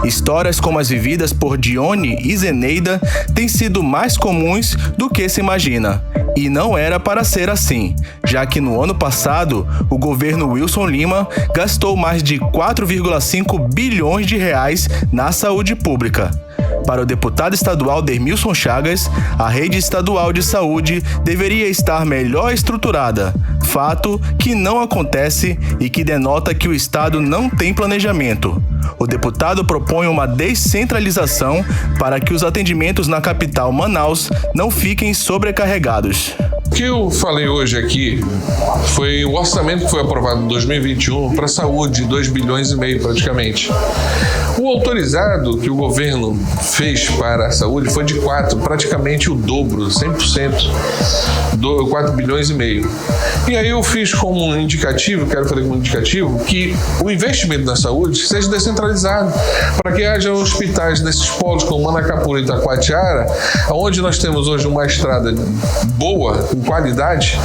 Histórias como as vividas por Dione e Zeneida têm sido mais comuns do que se imagina. E não era para ser assim, já que no ano passado, o governo Wilson Lima gastou mais de 4,5 bilhões de reais na saúde pública. Para o deputado estadual Dermilson Chagas, a rede estadual de saúde deveria estar melhor estruturada, fato que não acontece e que denota que o estado não tem planejamento. O deputado propõe uma descentralização para que os atendimentos na capital Manaus não fiquem sobrecarregados. O que eu falei hoje aqui foi o orçamento que foi aprovado em 2021 para a saúde, 2,5 bilhões praticamente. O autorizado que o governo fez para a saúde foi de 4, praticamente o dobro, 100%, 4,5 bilhões. E aí eu fiz como um indicativo, quero fazer como indicativo, que o investimento na saúde seja descentralizado, para que haja hospitais nesses polos como Manacapuru e Itacoatiara, onde nós temos hoje uma estrada boa, com qualidade,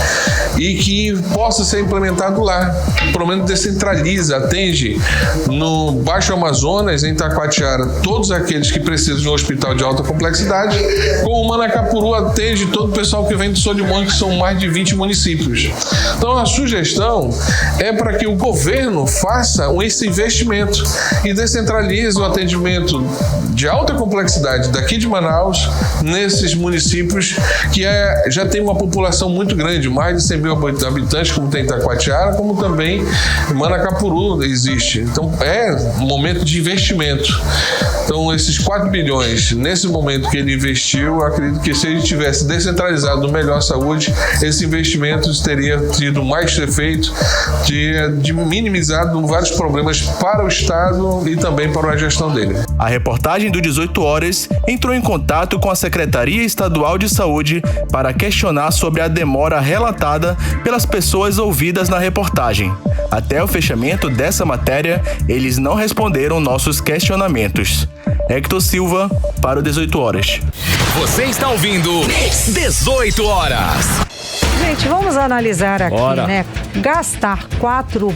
e que possa ser implementado lá. Pelo menos descentraliza, atende no Baixo Amazonas, em Itacoatiara, todos aqueles que precisam de um hospital de alta complexidade, como o Manacapuru atende todo o pessoal que vem do Solimões, que são mais de 20 municípios. Então a sugestão é para que o governo faça esse investimento e descentralize o atendimento de alta complexidade daqui de Manaus, nesses municípios que já tem uma população muito grande, mais de 100 mil habitantes, como tem Itacoatiara, como também Manacapuru existe. Então é um momento de investimento. Então esses 4 bilhões, nesse momento que ele investiu, acredito que se ele tivesse descentralizado melhor a saúde, esse investimento teria tido mais efeito de minimizado vários problemas para o Estado e também para a gestão dele. A reportagem do 18 Horas entrou em contato com a Secretaria Estadual de Saúde para questionar sobre a demora relatada pelas pessoas ouvidas na reportagem. Até o fechamento dessa matéria, eles não responderam nossos questionamentos. Héctor Silva, para o 18 Horas. Você está ouvindo 18 Horas. Gente, vamos analisar aqui, né? Gastar 4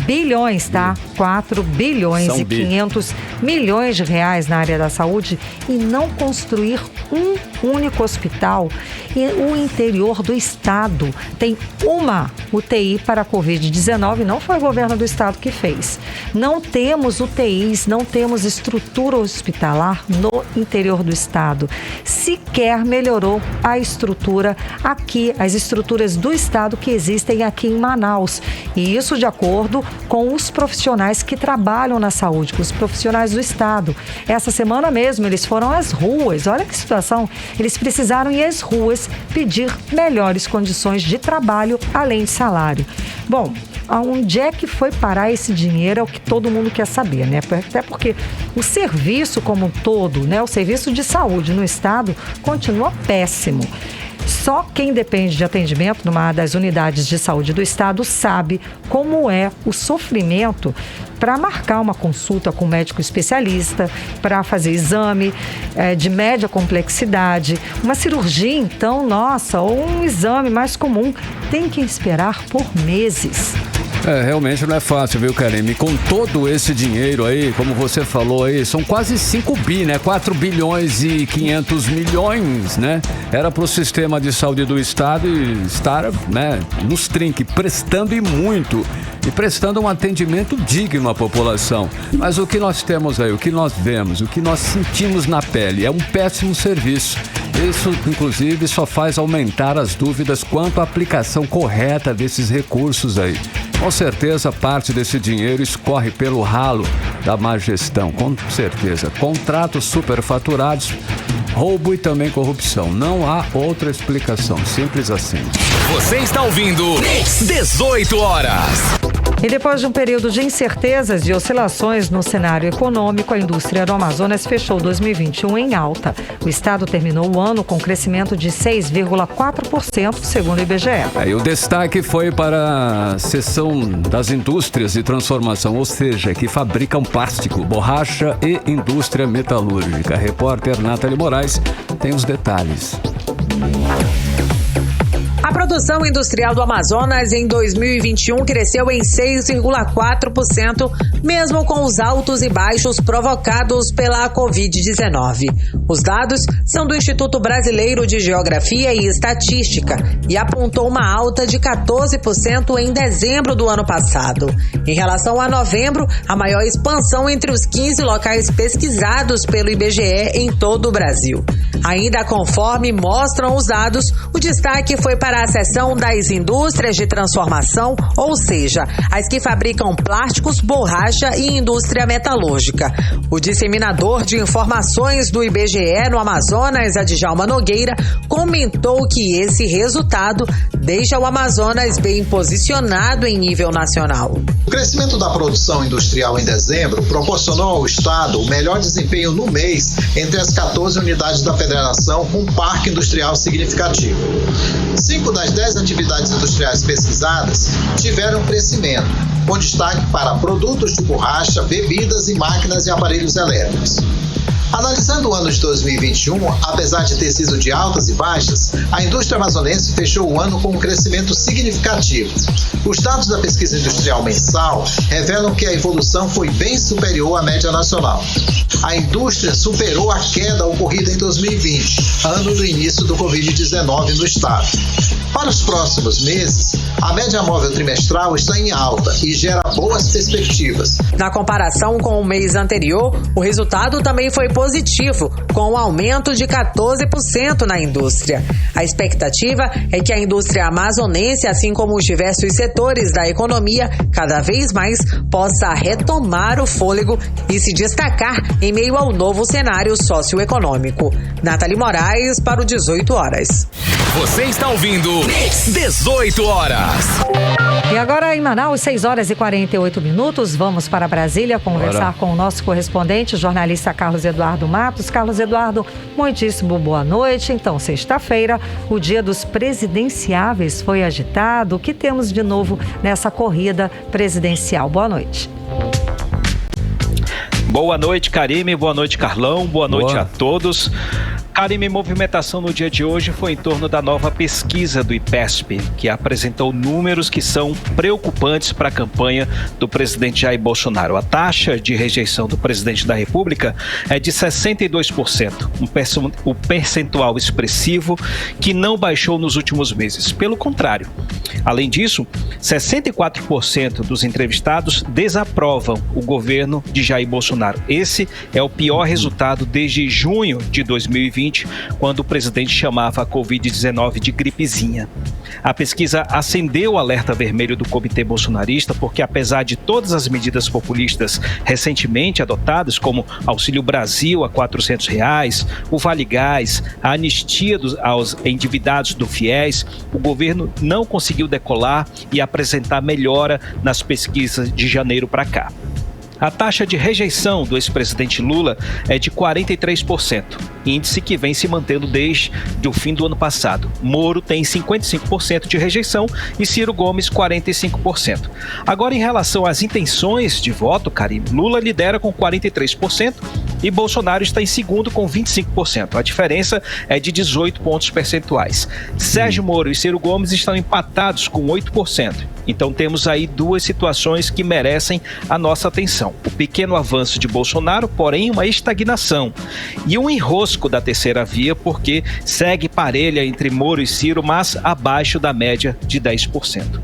bilhões, tá? 4 bilhões e 500 milhões de reais na área da saúde e não construir um único hospital. E o interior do estado tem uma UTI para a Covid-19, não foi o governo do estado que fez. Não temos UTIs, não temos estrutura hospitalar no interior do estado. Sequer melhorou a estrutura aqui, as estruturas do estado que existem aqui em Manaus. E isso de acordo com os profissionais que trabalham na saúde, com os profissionais do estado. Essa semana mesmo eles foram às ruas, olha que situação, eles precisaram ir às ruas pedir melhores condições de trabalho, além de salário. Bom, aonde é que foi parar esse dinheiro é o que todo mundo quer saber, né? Até porque o serviço como um todo, né? O serviço de saúde no estado continua péssimo. Só quem depende de atendimento numa das unidades de saúde do estado sabe como é o sofrimento para marcar uma consulta com um médico especialista, para fazer exame de média complexidade. Uma cirurgia, então, nossa, ou um exame mais comum, tem que esperar por meses. Realmente não é fácil, viu, Karime? Com todo esse dinheiro aí, como você falou aí, são quase 5 bi, né? 4 bilhões e 500 milhões, né? Era para o sistema de saúde do estado estar, né, nos trinques, prestando e muito. E prestando um atendimento digno à população. Mas o que nós temos aí, o que nós vemos, o que nós sentimos na pele é um péssimo serviço. Isso, inclusive, só faz aumentar as dúvidas quanto à aplicação correta desses recursos aí. Com certeza, parte desse dinheiro escorre pelo ralo da má gestão, com certeza. Contratos superfaturados, roubo e também corrupção. Não há outra explicação, simples assim. Você está ouvindo 18 horas. E depois de um período de incertezas e oscilações no cenário econômico, a indústria do Amazonas fechou 2021 em alta. O estado terminou o ano com crescimento de 6,4%, segundo o IBGE. E o destaque foi para a seção das indústrias de transformação, ou seja, que fabricam plástico, borracha e indústria metalúrgica. A repórter Nathalie Moraes tem os detalhes. A produção industrial do Amazonas em 2021 cresceu em 6,4%, mesmo com os altos e baixos provocados pela Covid-19. Os dados são do Instituto Brasileiro de Geografia e Estatística e apontou uma alta de 14% em dezembro do ano passado. Em relação a novembro, a maior expansão entre os 15 locais pesquisados pelo IBGE em todo o Brasil. Ainda conforme mostram os dados, o destaque foi para a seção das indústrias de transformação, ou seja, as que fabricam plásticos, borracha e indústria metalúrgica. O disseminador de informações do IBGE no Amazonas, Adjalma Nogueira, comentou que esse resultado deixa o Amazonas bem posicionado em nível nacional. O crescimento da produção industrial em dezembro proporcionou ao Estado o melhor desempenho no mês entre as 14 unidades da Federação com um parque industrial significativo. 5 das 10 atividades industriais pesquisadas tiveram crescimento, com destaque para produtos de borracha, bebidas e máquinas e aparelhos elétricos. Analisando o ano de 2021, apesar de ter sido de altas e baixas, a indústria amazonense fechou o ano com um crescimento significativo. Os dados da pesquisa industrial mensal revelam que a evolução foi bem superior à média nacional. A indústria superou a queda ocorrida em 2020, ano do início do Covid-19 no estado. Para os próximos meses, a média móvel trimestral está em alta e gera boas perspectivas. Na comparação com o mês anterior, o resultado também foi positivo, com um aumento de 14% na indústria. A expectativa é que a indústria amazonense, assim como os diversos setores da economia, cada vez mais possa retomar o fôlego e se destacar em meio ao novo cenário socioeconômico. Nathalie Moraes para o 18 horas. Você está ouvindo 18 horas. E agora em Manaus, 6 horas e 48 minutos, vamos para Brasília conversar com o nosso correspondente, jornalista Carlos Eduardo Matos. Carlos Eduardo, muitíssimo boa noite. Então, sexta-feira, o dia dos presidenciáveis foi agitado. O que temos de novo nessa corrida presidencial? Boa noite. Boa noite, Karime. Boa noite, Carlão. Boa noite a todos. Karime, movimentação no dia de hoje foi em torno da nova pesquisa do IPESP, que apresentou números que são preocupantes para a campanha do presidente Jair Bolsonaro. A taxa de rejeição do presidente da República é de 62%, um percentual expressivo que não baixou nos últimos meses. Pelo contrário. Além disso, 64% dos entrevistados desaprovam o governo de Jair Bolsonaro. Esse é o pior resultado desde junho de 2020, quando o presidente chamava a Covid-19 de gripezinha. A pesquisa acendeu o alerta vermelho do Comitê Bolsonarista, porque apesar de todas as medidas populistas recentemente adotadas, como Auxílio Brasil a R$400, o Vale Gás, a anistia aos endividados do FIES, o governo não conseguiu decolar e apresentar melhora nas pesquisas de janeiro para cá. A taxa de rejeição do ex-presidente Lula é de 43%, índice que vem se mantendo desde o fim do ano passado. Moro tem 55% de rejeição e Ciro Gomes 45%. Agora, em relação às intenções de voto, Karime, Lula lidera com 43% e Bolsonaro está em segundo com 25%. A diferença é de 18 pontos percentuais. Sérgio Moro e Ciro Gomes estão empatados com 8%. Então temos aí duas situações que merecem a nossa atenção. O pequeno avanço de Bolsonaro, porém uma estagnação. E um enrosco da terceira via, porque segue parelha entre Moro e Ciro, mas abaixo da média de 10%.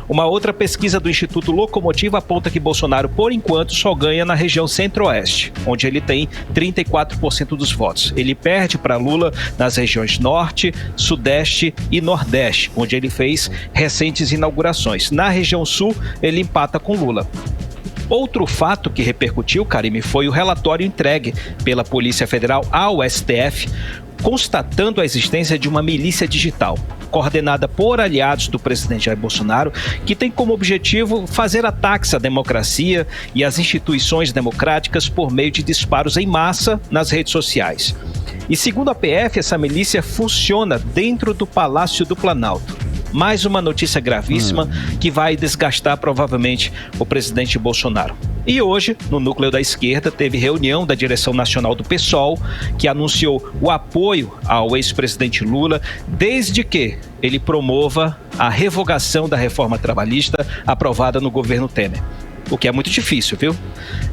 Uma outra pesquisa do Instituto Locomotiva aponta que Bolsonaro, por enquanto, só ganha na região centro-oeste, onde ele tem 34% dos votos. Ele perde para Lula nas regiões norte, sudeste e nordeste, onde ele fez recentes inaugurações. Na região sul, ele empata com Lula. Outro fato que repercutiu, Karime, foi o relatório entregue pela Polícia Federal ao STF, constatando a existência de uma milícia digital, coordenada por aliados do presidente Jair Bolsonaro, que tem como objetivo fazer ataques à democracia e às instituições democráticas por meio de disparos em massa nas redes sociais. E segundo a PF, essa milícia funciona dentro do Palácio do Planalto. Mais uma notícia gravíssima que vai desgastar provavelmente o presidente Bolsonaro. E hoje, no núcleo da esquerda, teve reunião da direção nacional do PSOL, que anunciou o apoio ao ex-presidente Lula, desde que ele promova a revogação da reforma trabalhista aprovada no governo Temer. O que é muito difícil, viu?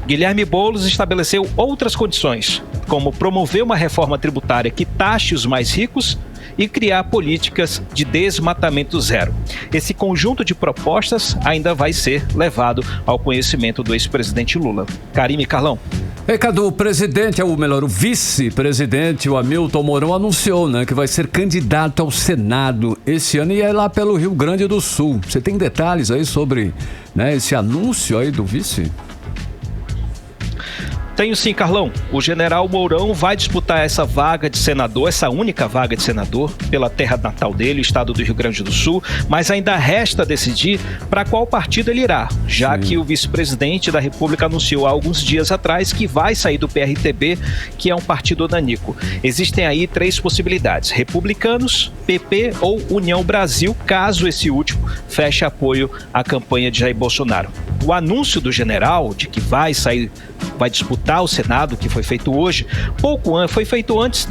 Guilherme Boulos estabeleceu outras condições, como promover uma reforma tributária que taxe os mais ricos e criar políticas de desmatamento zero. Esse conjunto de propostas ainda vai ser levado ao conhecimento do ex-presidente Lula. Karime, Carlão. Cadu, o vice-presidente, o Hamilton Mourão, anunciou, que vai ser candidato ao Senado esse ano e é lá pelo Rio Grande do Sul. Você tem detalhes aí sobre esse anúncio aí do vice? Tenho sim, Carlão. O general Mourão vai disputar essa vaga de senador, essa única vaga de senador, pela terra natal dele, o estado do Rio Grande do Sul, mas ainda resta decidir para qual partido ele irá, já que o vice-presidente da República anunciou há alguns dias atrás que vai sair do PRTB, que é um partido nanico. Existem aí 3 possibilidades: republicanos, PP ou União Brasil, caso esse último feche apoio à campanha de Jair Bolsonaro. O anúncio do general de que vai disputar o Senado, que foi feito hoje, foi feito antes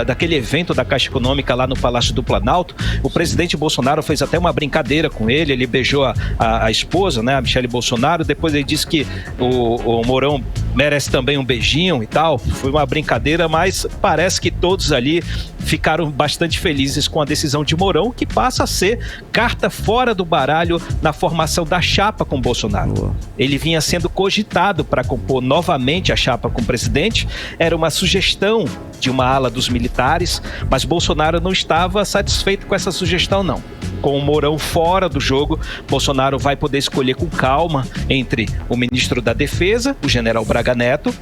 daquele evento da Caixa Econômica lá no Palácio do Planalto. O presidente Bolsonaro fez até uma brincadeira com ele beijou a esposa, a Michele Bolsonaro, depois ele disse que o Mourão merece também um beijinho e tal. Foi uma brincadeira, mas parece que todos ali ficaram bastante felizes com a decisão de Mourão, que passa a ser carta fora do baralho na formação da chapa com Bolsonaro. Ele vinha sendo cogitado para compor novamente a chapa com o presidente, era uma sugestão de uma ala dos militares, mas Bolsonaro não estava satisfeito com essa sugestão, não. Com o Mourão fora do jogo, Bolsonaro vai poder escolher com calma entre o ministro da Defesa, o general Braga Neto,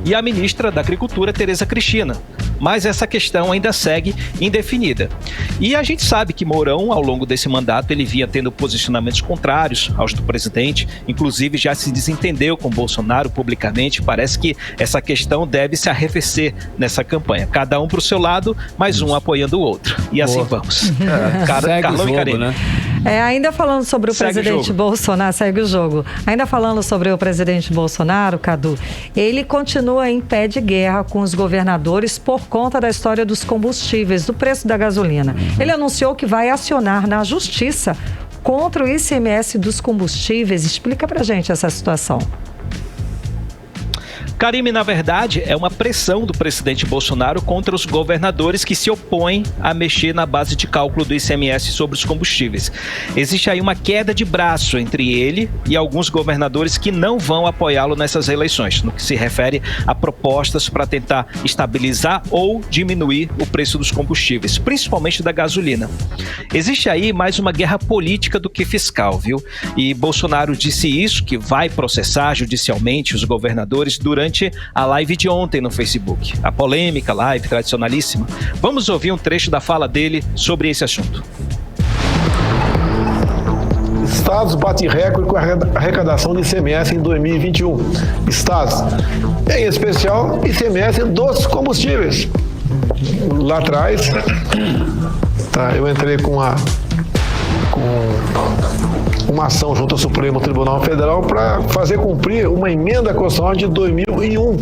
e a ministra da Agricultura, Tereza Cristina. Mas essa questão ainda segue indefinida. E a gente sabe que Mourão, ao longo desse mandato, ele vinha tendo posicionamentos contrários aos do presidente, inclusive já se desentendeu com Bolsonaro publicamente. Parece que essa questão deve se arrefecer nessa campanha. Cada um para o seu lado, mas um apoiando o outro. E assim vamos. Segue Carlão o jogo, e Karine. Ainda falando sobre o presidente Bolsonaro, segue o jogo. Ainda falando sobre o presidente Bolsonaro, Cadu, ele continua em pé de guerra com os governadores por conta da história dos combustíveis, do preço da gasolina. Ele anunciou que vai acionar na justiça contra o ICMS dos combustíveis. Explica pra gente essa situação. Karime, na verdade, é uma pressão do presidente Bolsonaro contra os governadores que se opõem a mexer na base de cálculo do ICMS sobre os combustíveis. Existe aí uma queda de braço entre ele e alguns governadores que não vão apoiá-lo nessas eleições, no que se refere a propostas para tentar estabilizar ou diminuir o preço dos combustíveis, principalmente da gasolina. Existe aí mais uma guerra política do que fiscal, viu? E Bolsonaro disse isso, que vai processar judicialmente os governadores durante a live de ontem no Facebook. A polêmica live tradicionalíssima. Vamos ouvir um trecho da fala dele sobre esse assunto. Estados batem recorde com a arrecadação de ICMS em 2021. Estados, em especial ICMS dos combustíveis. Lá atrás, eu entrei com uma ação junto ao Supremo Tribunal Federal para fazer cumprir uma emenda constitucional de 2001,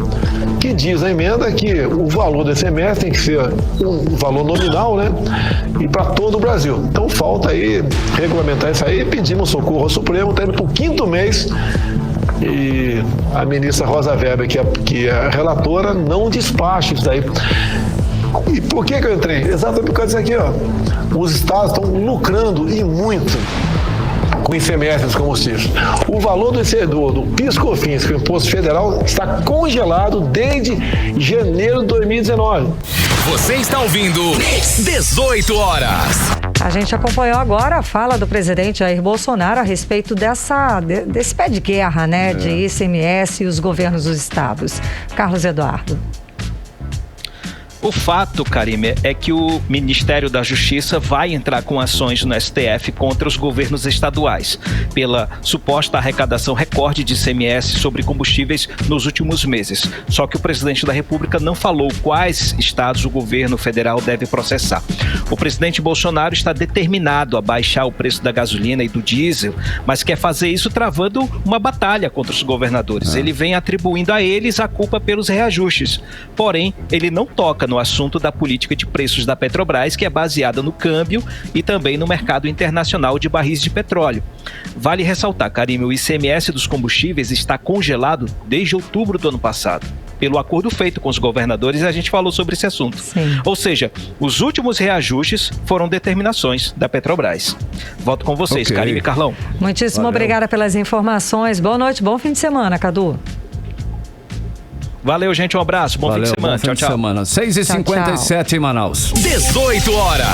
que diz a emenda que o valor do ICMS tem que ser um valor nominal, né? E para todo o Brasil. Então falta aí regulamentar isso aí. Pedimos socorro ao Supremo, está indo para o 5º mês. E a ministra Rosa Weber, que é a relatora, não despacha isso daí. E por que eu entrei? Exatamente por causa disso aqui, ó. Os estados estão lucrando e muito com o ICMS dos combustíveis. O valor do PIS/COFINS, que é o Imposto Federal, está congelado desde janeiro de 2019. Você está ouvindo 18 horas. A gente acompanhou agora a fala do presidente Jair Bolsonaro a respeito desse pé de guerra, né, de ICMS e os governos dos estados. Carlos Eduardo. O fato, Karime, é que o Ministério da Justiça vai entrar com ações no STF contra os governos estaduais, pela suposta arrecadação recorde de ICMS sobre combustíveis nos últimos meses. Só que o presidente da República não falou quais estados o governo federal deve processar. O presidente Bolsonaro está determinado a baixar o preço da gasolina e do diesel, mas quer fazer isso travando uma batalha contra os governadores. Ele vem atribuindo a eles a culpa pelos reajustes. Porém, ele não toca no assunto da política de preços da Petrobras, que é baseada no câmbio e também no mercado internacional de barris de petróleo. Vale ressaltar, Karime, o ICMS dos combustíveis está congelado desde outubro do ano passado. Pelo acordo feito com os governadores, a gente falou sobre esse assunto. Sim. Ou seja, os últimos reajustes foram determinações da Petrobras. Volto com vocês, Karime e Carlão. Muitíssimo obrigada pelas informações. Boa noite, bom fim de semana, Cadu. Valeu, gente, um abraço, bom fim de semana. Bom fim de semana. 6h57 em Manaus. 18 horas.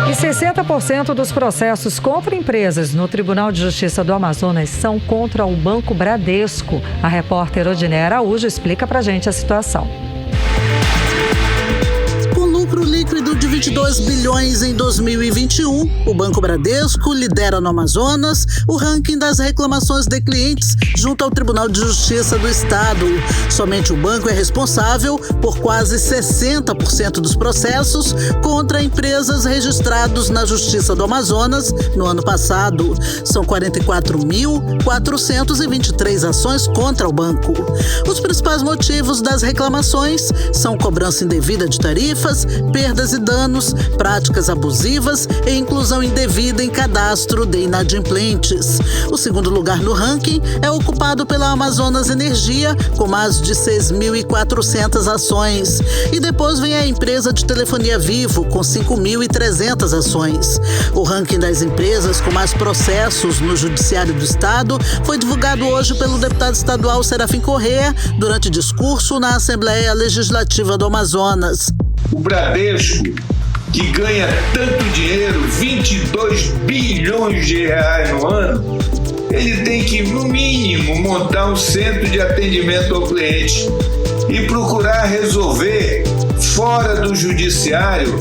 E 60% dos processos contra empresas no Tribunal de Justiça do Amazonas são contra o Banco Bradesco. A repórter Odiné Araújo explica pra gente a situação. Lucro líquido de 22 bilhões em 2021, o Banco Bradesco lidera no Amazonas o ranking das reclamações de clientes junto ao Tribunal de Justiça do Estado. Somente o banco é responsável por quase 60% dos processos contra empresas registrados na Justiça do Amazonas no ano passado. São 44.423 ações contra o banco. Os principais motivos das reclamações são cobrança indevida de tarifas, perdas e danos, práticas abusivas e inclusão indevida em cadastro de inadimplentes. O segundo lugar no ranking é ocupado pela Amazonas Energia, com mais de 6.400 ações. E depois vem a empresa de telefonia Vivo, com 5.300 ações. O ranking das empresas com mais processos no Judiciário do Estado foi divulgado hoje pelo deputado estadual Serafim Corrêa durante discurso na Assembleia Legislativa do Amazonas. O Bradesco, que ganha tanto dinheiro, 22 bilhões de reais no ano, ele tem que, no mínimo, montar um centro de atendimento ao cliente e procurar resolver, fora do judiciário,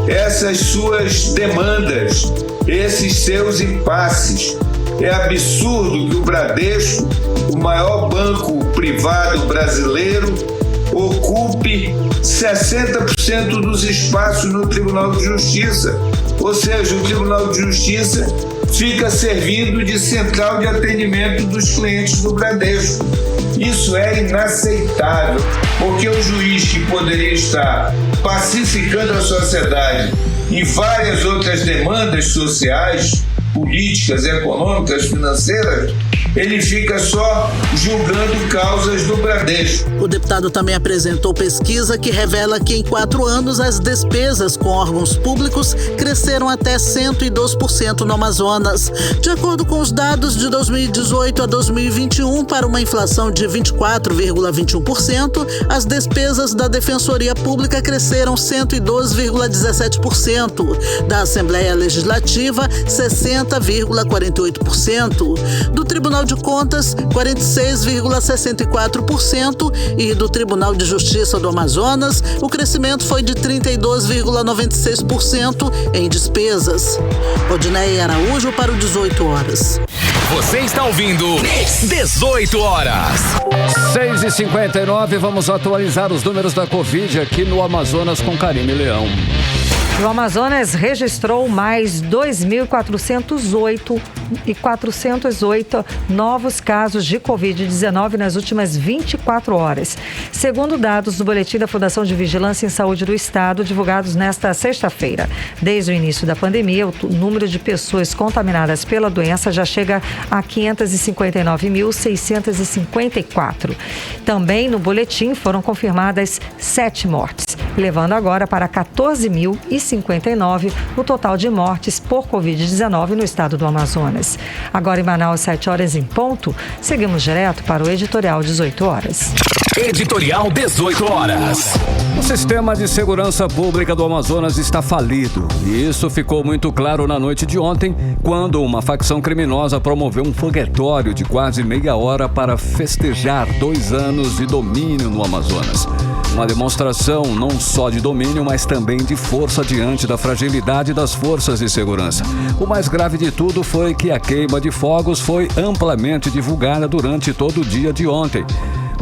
essas suas demandas, esses seus impasses. É absurdo que o Bradesco, o maior banco privado brasileiro, ocupe 60% dos espaços no Tribunal de Justiça. Ou seja, o Tribunal de Justiça fica servindo de central de atendimento dos clientes do Bradesco. Isso é inaceitável, porque o juiz que poderia estar pacificando a sociedade e várias outras demandas sociais, políticas, econômicas, financeiras, ele fica só julgando causas do Bradesco. O deputado também apresentou pesquisa que revela que em 4 anos as despesas com órgãos públicos cresceram até 102% no Amazonas. De acordo com os dados de 2018 a 2021, para uma inflação de 24,21%, as despesas da Defensoria Pública cresceram 102,17%, da Assembleia Legislativa 60,48%, do Tribunal de Contas 46,64% e do Tribunal de Justiça do Amazonas o crescimento foi de 32,96% em despesas. Odneia Araújo para o 18 horas. Você está ouvindo 18 horas. 6h59, vamos atualizar os números da Covid aqui no Amazonas com Karine Leão. O Amazonas registrou mais 2.408 novos casos de Covid-19 nas últimas 24 horas. Segundo dados do Boletim da Fundação de Vigilância em Saúde do Estado, divulgados nesta sexta-feira. Desde o início da pandemia, o número de pessoas contaminadas pela doença já chega a 559.654. Também no boletim foram confirmadas 7 mortes, levando agora para 14.059 o total de mortes por Covid-19 no estado do Amazonas. Agora em Manaus, 7 horas em ponto, seguimos direto para o Editorial 18 horas. Editorial 18 horas. O sistema de segurança pública do Amazonas está falido. E isso ficou muito claro na noite de ontem, quando uma facção criminosa promoveu um foguetório de quase meia hora para festejar 2 anos de domínio no Amazonas. Uma demonstração não só de domínio, mas também de força diante da fragilidade das forças de segurança. O mais grave de tudo foi que a queima de fogos foi amplamente divulgada durante todo o dia de ontem.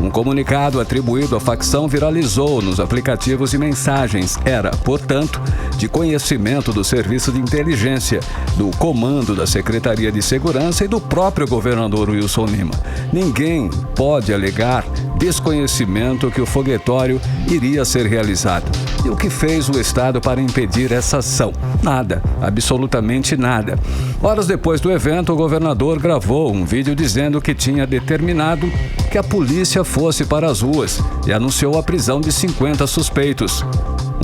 Um comunicado atribuído à facção viralizou nos aplicativos de mensagens. Era, portanto, de conhecimento do Serviço de Inteligência, do Comando da Secretaria de Segurança e do próprio governador Wilson Lima. Ninguém pode alegar desconhecimento que o foguetório iria ser realizado. E o que fez o Estado para impedir essa ação? Nada, absolutamente nada. Horas depois do evento, o governador gravou um vídeo dizendo que tinha determinado que a polícia fosse para as ruas e anunciou a prisão de 50 suspeitos.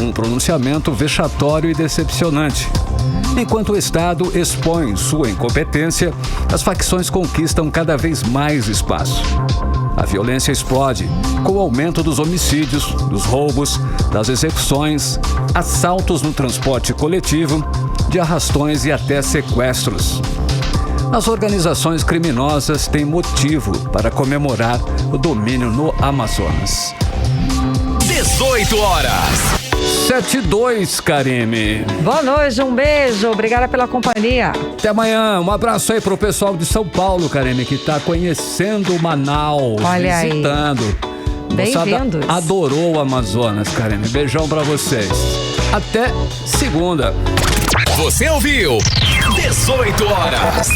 Um pronunciamento vexatório e decepcionante. Enquanto o Estado expõe sua incompetência, as facções conquistam cada vez mais espaço. A violência explode com o aumento dos homicídios, dos roubos, das execuções, assaltos no transporte coletivo, de arrastões e até sequestros. As organizações criminosas têm motivo para comemorar o domínio no Amazonas. 18 horas. 7-2, Karime. Boa noite, um beijo, obrigada pela companhia. Até amanhã, um abraço aí pro pessoal de São Paulo, Karime, que tá conhecendo Manaus, olha visitando. Bem-vindos. Adorou o Amazonas, Karime. Beijão pra vocês. Até segunda. Você ouviu 18 horas.